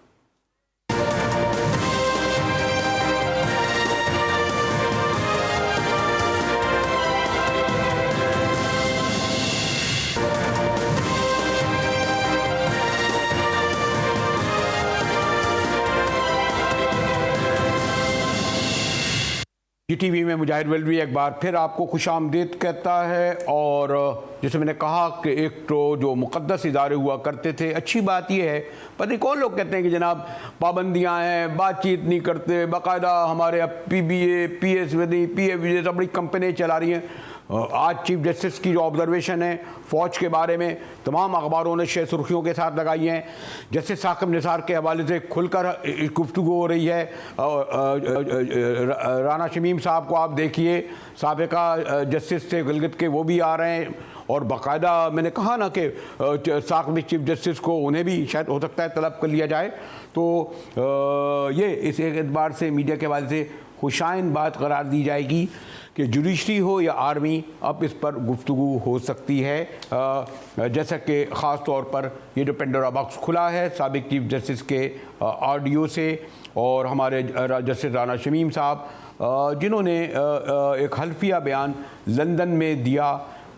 [SPEAKER 1] टीवी में मुजाहिद वेलवी एक बार फिर आपको खुशामदीद कहता है। और जैसे मैंने कहा कि एक तो जो मुक़द्दस इदारे हुआ करते थे, अच्छी बात यह है, पता नहीं कौन लोग कहते हैं कि जनाब पाबंदियां हैं, बातचीत नहीं करते, बाकायदा हमारे अब PBA, PSWD, PFJ सब बड़ी कंपनियाँ चला रही हैं। आज चीफ जस्टिस की जो ऑब्जर्वेशन है फ़ौज के बारे में तमाम अखबारों ने शे सुर्खियों के साथ लगाई हैं। जस्टिस साकिब निसार के हवाले से खुलकर गुफ्तगू हो रही है। राना शमीम साहब को आप देखिए, साबिका जस्टिस थे गिलगित के, वो भी आ रहे हैं, और बाकायदा मैंने कहा ना कि साकिब चीफ जस्टिस को उन्हें भी शायद हो सकता है तलब कर लिया जाए। तो ये इस एतबार से मीडिया के हवाले से खुशाइन बात करार दी जाएगी कि जुडिशरी हो या आर्मी, अब इस पर गुफ्तगू हो सकती है। जैसा कि ख़ास तौर पर ये जो पेंडोरा बॉक्स खुला है साबिक चीफ जस्टिस के ऑडियो से, और हमारे जस्टिस राना शमीम साहब जिन्होंने एक हल्फिया बयान लंदन में दिया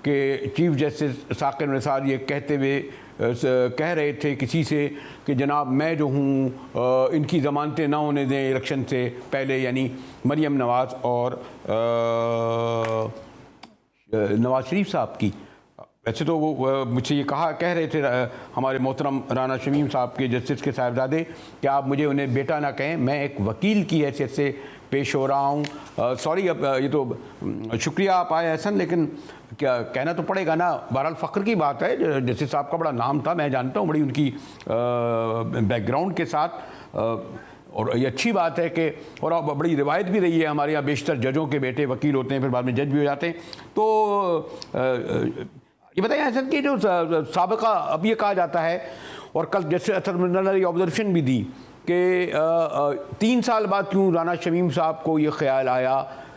[SPEAKER 1] कि चीफ जस्टिस साकिब निसार ये कहते हुए कह रहे थे किसी से कि जनाब मैं जो हूँ इनकी ज़मानतें ना होने दें इलेक्शन से पहले, यानी मरियम नवाज़ और नवाज शरीफ साहब की। वैसे तो वो मुझसे ये कह रहे थे हमारे मोहतरम राना शमीम साहब के जस्टिस के साहिबजादे कि आप मुझे उन्हें बेटा ना कहें, मैं एक वकील की हैसियत से पेश हो रहा हूँ। सॉरी, अब ये तो शुक्रिया आप आए एहसन, लेकिन क्या कहना तो पड़ेगा ना। बहरहाल फ़ख्र की बात है, जस्टिस साहब का बड़ा नाम था, मैं जानता हूँ, बड़ी उनकी बैकग्राउंड के साथ, और ये अच्छी बात है कि, और अब बड़ी रिवायत भी रही है हमारे यहाँ, बेशतर जजों के बेटे वकील होते हैं, फिर बाद में जज भी हो जाते हैं। तो ये बताइए एहसन कि जो साबिका अब ये कहा जाता है, और कल जस्टिस असद ने ऑब्जर्वेशन भी दी कि 3 साल बाद क्यों राना शमीम साहब को ये ख्याल आया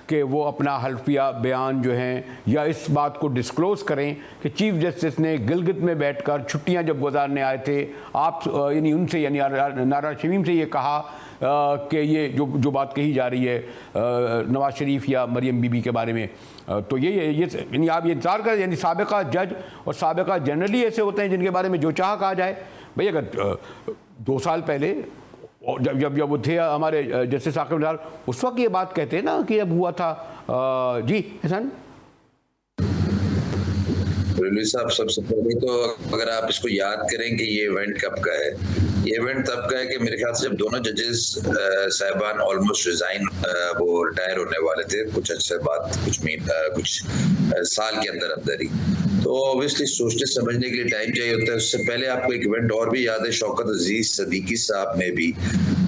[SPEAKER 1] कि वो अपना हल्फिया बयान जो हैं या इस बात को डिस्क्लोज़ करें कि चीफ जस्टिस ने गिलगित में बैठकर छुट्टियां जब गुजारने आए थे, आप यानी उनसे यानी नारा शमीम से ये कहा कि ये जो बात कही जा रही है नवाज शरीफ या मरियम बीबी के बारे में, तो ये यानी आप ये इंतजार करें, यानी साबिका जज और साबिका जनरली ऐसे होते हैं जिनके बारे में जो चाह कहा जाए। भाई अगर 2 साल पहले जब वो थे हमारे जस्टिस आकिब निसार, उस वक्त ये बात कहते हैं ना कि अब हुआ था। जी हसन
[SPEAKER 5] रिलवी साहब, सबसे पहले तो अगर आप इसको याद करें कि ये इवेंट कब का है, ये इवेंट तब का है कि मेरे ख्याल से जब दोनों जजेस साहिबान ऑलमोस्ट रिजाइन वो रिटायर होने वाले थे कुछ अच्छे बाद, कुछ साल के अंदर ही, तो ऑब्वियसली सोचने समझने के लिए टाइम चाहिए होता है। उससे पहले आपको एक इवेंट और भी याद है, शौकत अजीज सदीकी साहब ने भी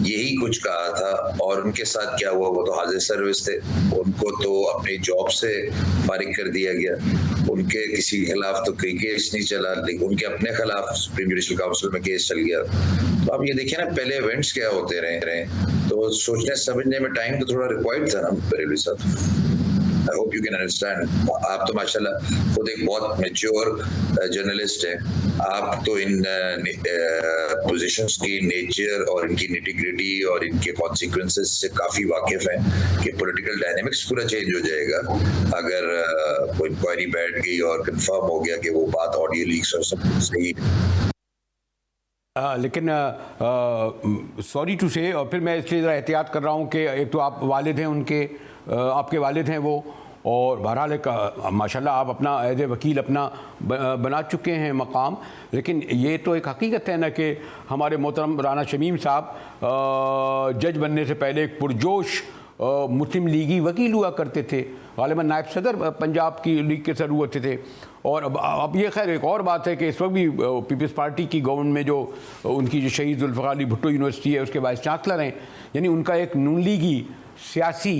[SPEAKER 5] यही कुछ कहा था, और उनके साथ क्या हुआ, वो तो हाजिर सर्विस थे, उनको तो अपनी जॉब से फारिग कर दिया गया, उनके किसी के खिलाफ तो कोई केस नहीं चला, लेकिन उनके अपने खिलाफ सुप्रीम जुडिशल काउंसिल में केस चल गया। तो आप ये देखिए ना, पहले इवेंट्स क्या होते रहे, तो सोचने समझने में टाइम तो थोड़ा रिक्वायर्ड था ना रेलवे साहब। I hope you can understand. आप तो माशाल्लाह खुद एक बहुत मैच्योर जर्नलिस्ट हैं, आप तो इन पोजीशंस की नेचर और इनकी निटिग्रिटी और इनके कॉन्सिक्वेंसेस से काफी वाकिफ हैं कि पॉलिटिकल डायनेमिक्स पूरा चेंज हो जाएगा अगर कोई इंक्वायरी बैठ गई और कंफर्म हो गया कि वो बात ऑडियो लीक्स और सब सही।
[SPEAKER 1] लेकिन सॉरी टू से, और फिर मैं इसलिए ज़रा एहतियात कर रहा हूँ कि एक तो आप वालिद हैं उनके, आपके वालिद हैं वो, और बहरहाल एक माशाल्लाह आप अपना एज ए वकील अपना बना चुके हैं मकाम, लेकिन ये तो एक हकीकत है ना कि हमारे मोहतरम राना शमीम साहब जज बनने से पहले एक पुरजोश मुस्लिम लीगी वकील हुआ करते थे, गालिबन नायब सदर पंजाब की लीग के सर हुए थे। और अब ये खैर एक और बात है कि इस वक्त भी पीपल्स पार्टी की गवर्नमेंट में जो उनकी जो शहीद जुल्फ़िकार अली भुट्टो यूनिवर्सिटी है उसके वाइस चांसलर हैं, यानी उनका एक नून लीगी सियासी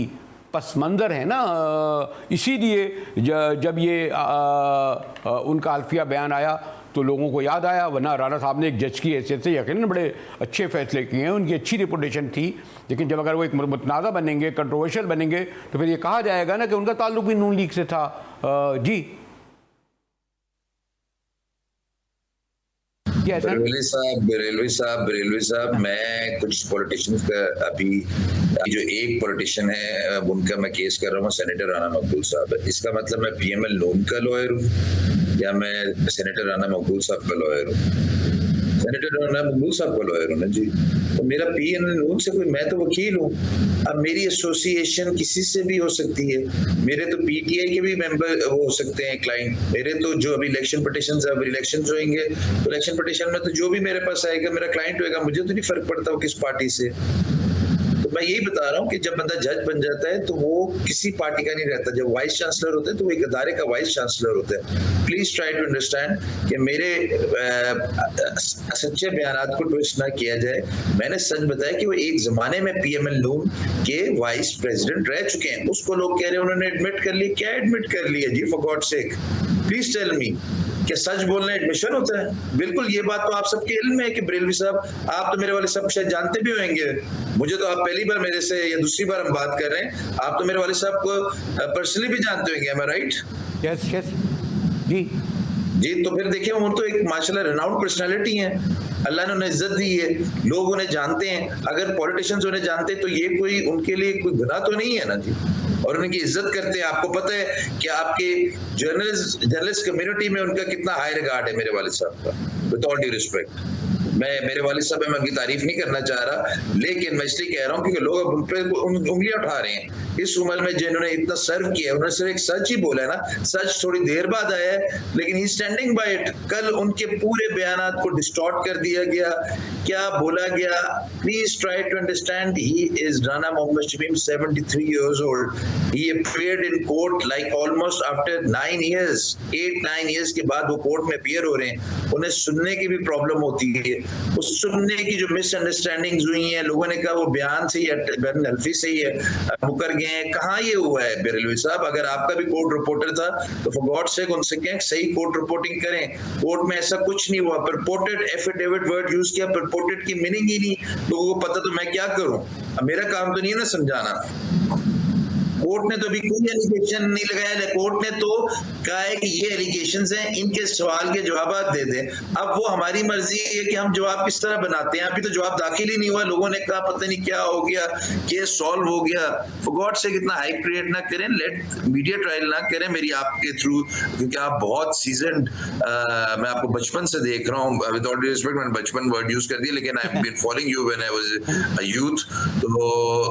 [SPEAKER 1] पस मंज़र है ना, इसीलिए जब ये उनका अल्फिया बयान आया तो लोगों को याद आया, वरना राणा साहब ने एक जज की हैसियत से यकीनन बड़े अच्छे फैसले किए हैं, उनकी अच्छी रिपुटेशन थी, लेकिन जब अगर वो एक मुतनाज़ा बनेंगे, कंट्रोवर्शियल बनेंगे, तो फिर ये कहा जाएगा ना कि उनका ताल्लुक भी नून लीग से था। जी
[SPEAKER 5] रेलवे साहब, मैं कुछ पॉलिटिशियंस का अभी जो एक पॉलिटिशियन है उनका मैं केस कर रहा हूँ, सेनेटर राना मकबूल साहब। इसका मतलब मैं पीएमएल नून का लॉयर हूँ या मैं सेनेटर राना मकबूल साहब का लॉयर हूँ? सेनेटर राना मकबूल साहब का लॉयर हूँ ना जी, तो मेरा पीएमएल नून से कोई, मैं तो वकील हूँ। अब मेरी एसोसिएशन किसी से भी हो सकती है, मेरे तो पीटीआई के भी मेंबर हो सकते हैं क्लाइंट, मेरे तो जो अभी इलेक्शन पिटीशंस, अब इलेक्शन होंगे तो इलेक्शन पिटीशन में तो जो भी मेरे पास आएगा मेरा क्लाइंट होएगा, मुझे तो नहीं फर्क पड़ता वो किस पार्टी से। तो मैं यही बता रहा हूँ कि जब बंदा जज बन जाता है तो वो किसी पार्टी का नहीं रहता, जब वाइस चांसलर होते हैं तो वो एक अदारे का वाइस चांसलर होता है। प्लीज ट्राई टू अंडरस्टैंड कि मेरे सच्चे बयानात को ट्विस्ट ना किया जाए। मैंने सच बताया कि वो एक जमाने में पीएमएल नून के वाइस प्रेसिडेंट रह चुके हैं, उसको लोग कह रहे हैं उन्होंने एडमिट कर लिया। क्या एडमिट कर लिया जी, for God sake? Please tell me, क्या सच बोलना एडमिशन होता है? बिल्कुल, ये बात तो आप सबके इल्म में है कि बरेलवी साहब, आप तो मेरे वाले साहब शायद जानते भी होंगे, मुझे तो आप पहली बार मेरे से या दूसरी बार हम बात कर रहे हैं, आप तो मेरे वाले साहब को पर्सनली भी जानते होंगे, am I right?
[SPEAKER 1] Yes yes जी।
[SPEAKER 5] तो फिर देखिए वो तो एक माशाल्लाह रिनाउंड पर्सनालिटी है, अल्लाह ने उन्हें इज्जत दी है, लोग उन्हें जानते हैं। अगर पॉलिटिशियंस उन्हें जानते तो ये कोई उनके लिए कोई गुनाह तो नहीं है ना जी, और उनकी इज्जत करते हैं। आपको पता है कि आपके जर्नलिस्ट कम्युनिटी में उनका कितना हाई रिगार्ड है मेरे वालिद साहब का, विद ऑल ड्यू रिस्पेक्ट। मैं मेरे वालिद साहब में उनकी तारीफ नहीं करना चाह रहा, लेकिन मैं इसलिए कह रहा हूँ क्योंकि लोग अब उन पे उंगलियां उठा रहे हैं। इस उम्र में जिन्होंने इतना सर्व किया, उन्होंने सिर्फ एक सच ही बोला है ना, सच थोड़ी देर बाद आया है लेकिन ही स्टैंडिंग बाय इट। कल उनके पूरे बयानात को डिस्टॉर्ट कर दिया गया, क्या बोला गया? Please try to understand, he is Rana Mohammad Shamim, 73 years old. He appeared in court like almost after 9 years, 8-9 years के बाद वो कोर्ट में अपीयर हो रहे हैं। उन्हें सुनने की भी प्रॉब्लम होती है, उस सुनने की जो मिसअंडरस्टैंडिंग्स हुई हैं, लोगों ने कहा वो बयान से ही हल्फी से ही मुकर गए हैं। कहाँ ये हुआ है बरेलवी साहब? अगर आपका भी कोर्ट रिपोर्टर था तो फॉर गॉड सेक उनसे कहें सही कोर्ट रिपोर्टिंग करें। कोर्ट में ऐसा कुछ नहीं हुआ, परपोर्टेड एफिडेविट वर्ड यूज किया, परपोर्टेड की मीनिंग ही नहीं लोगों को पता, तो मैं क्या करूं? अब मेरा काम तो नहीं है ना समझाना। कोर्ट ने तो अभी कोई एलिगेशन नहीं लगाया, कोर्ट ने तो कहा है कि ये एलिगेशंस हैं, इनके सवाल के जवाब दे दें। अब वो हमारी मर्जी है कि हम जवाब किस तरह बनाते हैं। अभी तो जवाब दाखिल ही नहीं हुआ, लोगों ने कहा पता नहीं क्या हो गया, केस सॉल्व हो गया। फॉर गॉड से कितना हाइप क्रिएट ना करें, लेट मीडिया ट्रायल ना करें मेरी आपके थ्रू, क्योंकि आप बहुत सीजन्ड, मैं आपको बचपन से देख रहा हूँ, विद ऑल रिस्पेक्ट मैंने बचपन वर्ड यूज कर दिया, लेकिन I have been following you when I was a youth, तो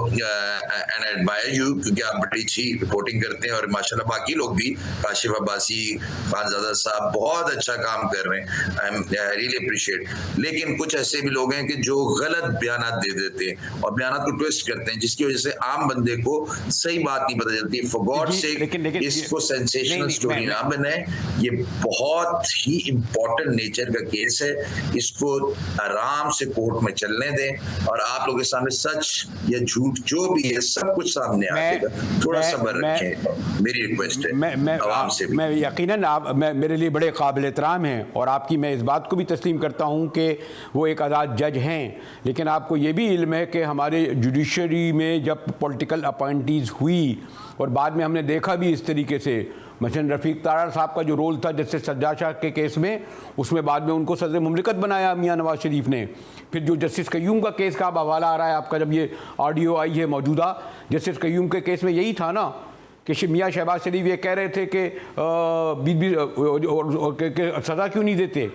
[SPEAKER 5] एंड आई एडमायर यू, क्योंकि आप बड़ी अच्छी रिपोर्टिंग करते हैं और माशाल्लाह बाकी लोग भी, काशिफ अब्बासी, खानजादा साहब बहुत अच्छा काम कर रहे हैं, आई एम रियली अप्रिशिएट। लेकिन कुछ ऐसे भी लोग हैं कि जो गलत बयान दे देते हैं और बयान को ट्विस्ट करते हैं, जिसकी वजह से आम बंदे को सही बात नहीं पता चलती। फॉर गॉड सेक इसको सेंसेशनल स्टोरी ना बनाए, ये बहुत ही इंपॉर्टेंट नेचर का केस है, इसको आराम से कोर्ट में चलने दें और आप लोगों के सामने सच या झूठ जो भी है सब कुछ सामने आएगा। थोड़ा सब्र रखें, मेरी रिक्वेस्ट है आवाम से भी।
[SPEAKER 1] मैं यकीनन आप मेरे लिए बड़े काबिल एहतराम हैं और आपकी मैं इस बात को भी तस्लीम करता हूं कि वो एक आज़ाद जज हैं, लेकिन आपको ये भी इल्म है कि हमारे जुडिशरी में जब पॉलिटिकल अपॉइंटीज़ हुई और बाद में हमने देखा भी इस तरीके से, मसलन रफ़ीक तारार साहब का जो रोल था जस्टिस सज्जाद शाह के केस में, उसमें बाद में उनको सदर मुमलिकत बनाया मियां नवाज शरीफ ने। फिर जो जस्टिस कय्यूम का केस का अब हवाला आ रहा है आपका, जब ये ऑडियो आई है मौजूदा, जस्टिस कय्यूम के केस में यही था ना कि मियां शहबाज शरीफ ये कह रहे थे कि सज़ा क्यों नहीं देते,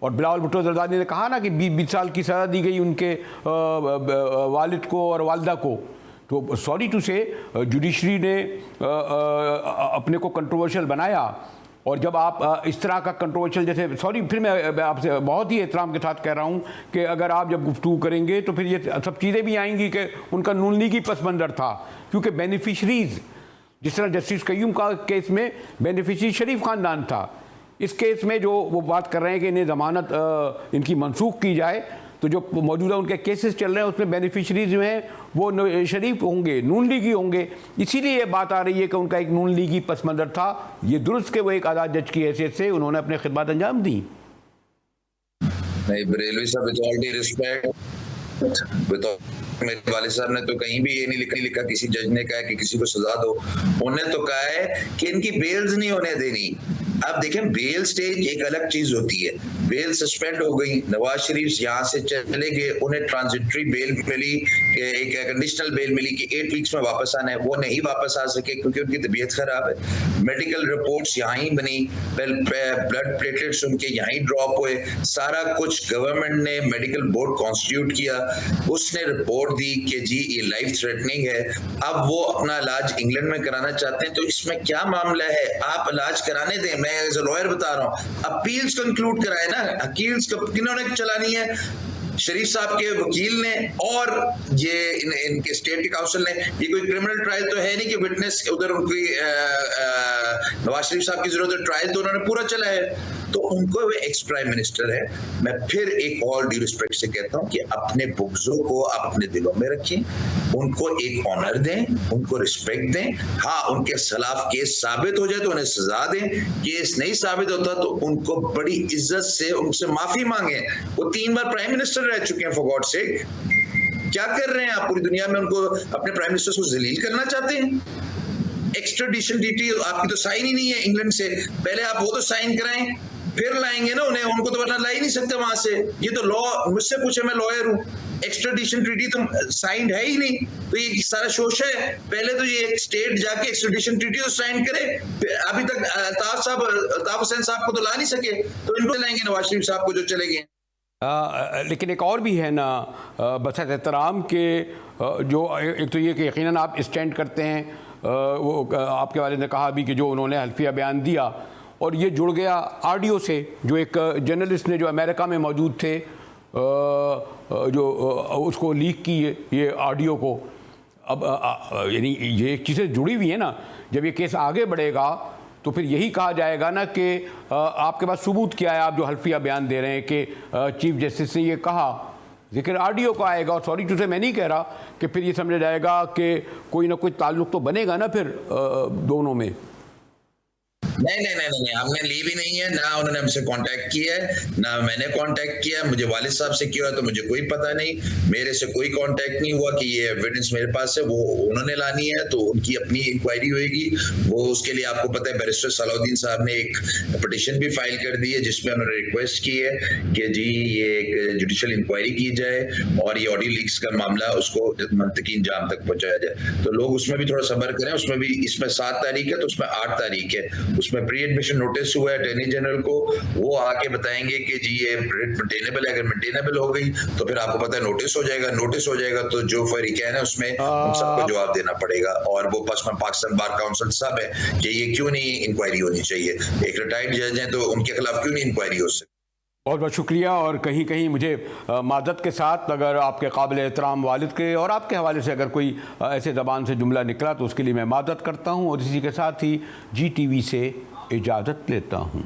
[SPEAKER 1] और बिलावल भुट्टो जरदारी ने कहा ना कि 20 साल की सज़ा दी गई उनके वालिद को और वालदा को। तो सॉरी टू से जुडिशरी ने अपने को कंट्रोवर्शियल बनाया, और जब आप इस तरह का कंट्रोवर्शियल, जैसे सॉरी फिर मैं आपसे बहुत ही एहतराम के साथ कह रहा हूँ कि अगर आप जब गुफ्तगू करेंगे तो फिर ये सब चीज़ें भी आएंगी कि उनका नून लीगी पस मंज़र था, क्योंकि बेनिफिशरीज़ जिस तरह जस्टिस कय्यूम का केस में बेनिफिशरी शरीफ ख़ानदान था, इस केस में जो वो बात कर रहे हैं कि इन्हें ज़मानत इनकी मनसूख की जाए, तो जो मौजूदा उनके केसेस चल रहे हैं उसमें बेनिफिशरीज जो हैं वो शरीफ होंगे, नून लीगी होंगे, इसीलिए ये बात आ रही है कि उनका एक नून लीगी पस मंज़र था। ये दुरुस्त के वो एक आज़ाद जज की हैसियत से उन्होंने अपने खिदमत अंजाम दी।
[SPEAKER 5] नहीं बरेलवी साहब, विद ऑल डी रिस्पेक्ट, मेरे वाले साहब ने तो कहीं भी ये नहीं लिखा किसी जज ने कहा कि किसी को सजा दो, उन्होंने तो कहा है कि इनकी बेल्स नहीं होने देनी। अब देखें, बेल स्टेज एक अलग चीज होती है, बेल सस्पेंड हो गई, नवाज शरीफ यहाँ से चले गए, उन्हें ट्रांजिटरी बेल मिली, एक कंडीशनल बेल मिली कि 8 वीक्स में वापस आना है, वो नहीं वापस आ सके क्योंकि उनकी तबीयत खराब है। मेडिकल रिपोर्ट्स यहाँ ही बनी, ब्लड प्लेटलेट्स उनके यहाँ ही ड्रॉप हुए, सारा कुछ गवर्नमेंट ने मेडिकल बोर्ड कॉन्स्टिट्यूट किया, उसने रिपोर्ट दी कि जी ये लाइफ थ्रेटनिंग है। अब वो अपना इलाज इंग्लैंड में कराना चाहते हैं, तो इसमें क्या मामला है, आप इलाज कराने दें। मैं एज अ लॉयर बता रहा हूँ, अपील्स कंक्लूड कराए ना, अपील्स किन्होंने चलानी है, शरीफ साहब के वकील ने और ये इनके स्टेट काउंसिल ने। ये कोई क्रिमिनल ट्रायल तो है नहीं कि विटनेस उधर उनकी नवाज शरीफ साहब की जरूरत है, ट्रायल तो उन्होंने पूरा चला है, तो उनको वे एक्स प्राइम मिनिस्टर है। मैं फिर एक और ड्यू रिस्पेक्ट से कहता हूं कि अपने बुग्जों को आप अपने दिलों में रखें, उनको एक ऑनर दें, उनको रिस्पेक्ट दें। हाँ, उनके खिलाफ केस साबित हो जाए तो उन्हें सजा दें, केस नहीं साबित होता तो उनको बड़ी इज्जत से उनसे माफी मांगे। वो 3 बार प्राइम मिनिस्टर रह चुके हैं, फॉर गॉड सेक क्या कर रहे हैं आप? पूरी दुनिया में उनको अपने प्राइम मिनिस्टर को जलील करना चाहते हैं। एक्स्ट्राडिशन ट्रीटी आपकी तो साइन ही नहीं है इंग्लैंड से, पहले आप वो तो साइन कराएं फिर लाएंगे ना उन्हें, उनको तो वरना ला ही नहीं सकते वहां से। ये तो लॉ, मुझसे पूछे, मैं लॉयर हूँ, एक्स्ट्राडिशन ट्रीटी तो साइंड है ही नहीं, तो ये सारा शोशा है। पहले तो ये स्टेट जाके एक्स्ट्राडिशन ट्रीटी तो साइन करे, अभी तक अल्ताफ हुसैन साहब को तो ला नहीं सके, तो इनको लाएंगे नवाज शरीफ साहब को जो चले गए।
[SPEAKER 1] लेकिन एक और भी है ना, बस एहतराम के जो एक तो ये कि यकीनन आप स्टैंड करते हैं, वो आपके वाले ने कहा भी कि जो उन्होंने हल्फिया बयान दिया, और ये जुड़ गया ऑडियो से, जो एक जर्नलिस्ट ने जो अमेरिका में मौजूद थे जो उसको लीक की ये ऑडियो को। अब यानी ये चीज़ें जुड़ी हुई हैं ना, जब ये केस आगे बढ़ेगा तो फिर यही कहा जाएगा ना कि आपके पास सबूत क्या है, आप जो हल्फिया बयान दे रहे हैं कि चीफ जस्टिस ने ये कहा, जिक्र ऑडियो का आएगा। और सॉरी टू से मैं नहीं कह रहा कि फिर ये समझा जाएगा कि कोई ना कोई ताल्लुक तो बनेगा ना फिर दोनों में।
[SPEAKER 5] नहीं, हमने ली भी नहीं है, ना उन्होंने हमसे कांटेक्ट किया है, ना मैंने कांटेक्ट किया। मुझे वालिद साहब से किया तो मुझे कोई पता नहीं, मेरे से कोई कांटेक्ट नहीं हुआ कि ये एविडेंस मेरे पास है, वो उन्होंने लानी है तो उनकी अपनी इंक्वायरी होगी। वो उसके लिए आपको पता है बैरिस्टर सलाउद्दीन साहब ने एक पिटीशन भी फाइल कर दी है जिसमें उन्होंने रिक्वेस्ट की है कि जी ये एक जुडिशियल इंक्वायरी की जाए और ये ऑडियो लीक्स का मामला उसको मंतकी इंजाम तक पहुंचाया जाए। तो लोग उसमें भी थोड़ा सब्र करें। उसमें भी, इसमें 7 तारीख है तो उसमें 8 तारीख है, उसमें प्री एडमिशन नोटिस हुआ है अटॉर्नी जनरल को, वो आके बताएंगे कि जी ये मेंटेनेबल है। अगर मेंटेनेबल हो गई तो फिर आपको पता है नोटिस हो जाएगा तो जो फरीकैन है उसमें उन सबको जवाब देना पड़ेगा। और वो पाकिस्तान बार काउंसिल सब है कि ये क्यों नहीं इंक्वायरी होनी चाहिए, एक रिटायर्ड जज हैं तो उनके खिलाफ क्यों नहीं इंक्वायरी हो सकती।
[SPEAKER 1] बहुत बहुत शुक्रिया। और कहीं कहीं मुझे मादत के साथ अगर आपके काबिल एहतराम वालिद के और आपके हवाले से अगर कोई ऐसे ज़बान से जुमला निकला तो उसके लिए मैं मादत करता हूँ और इसी के साथ ही GTV से इजाज़त लेता हूँ।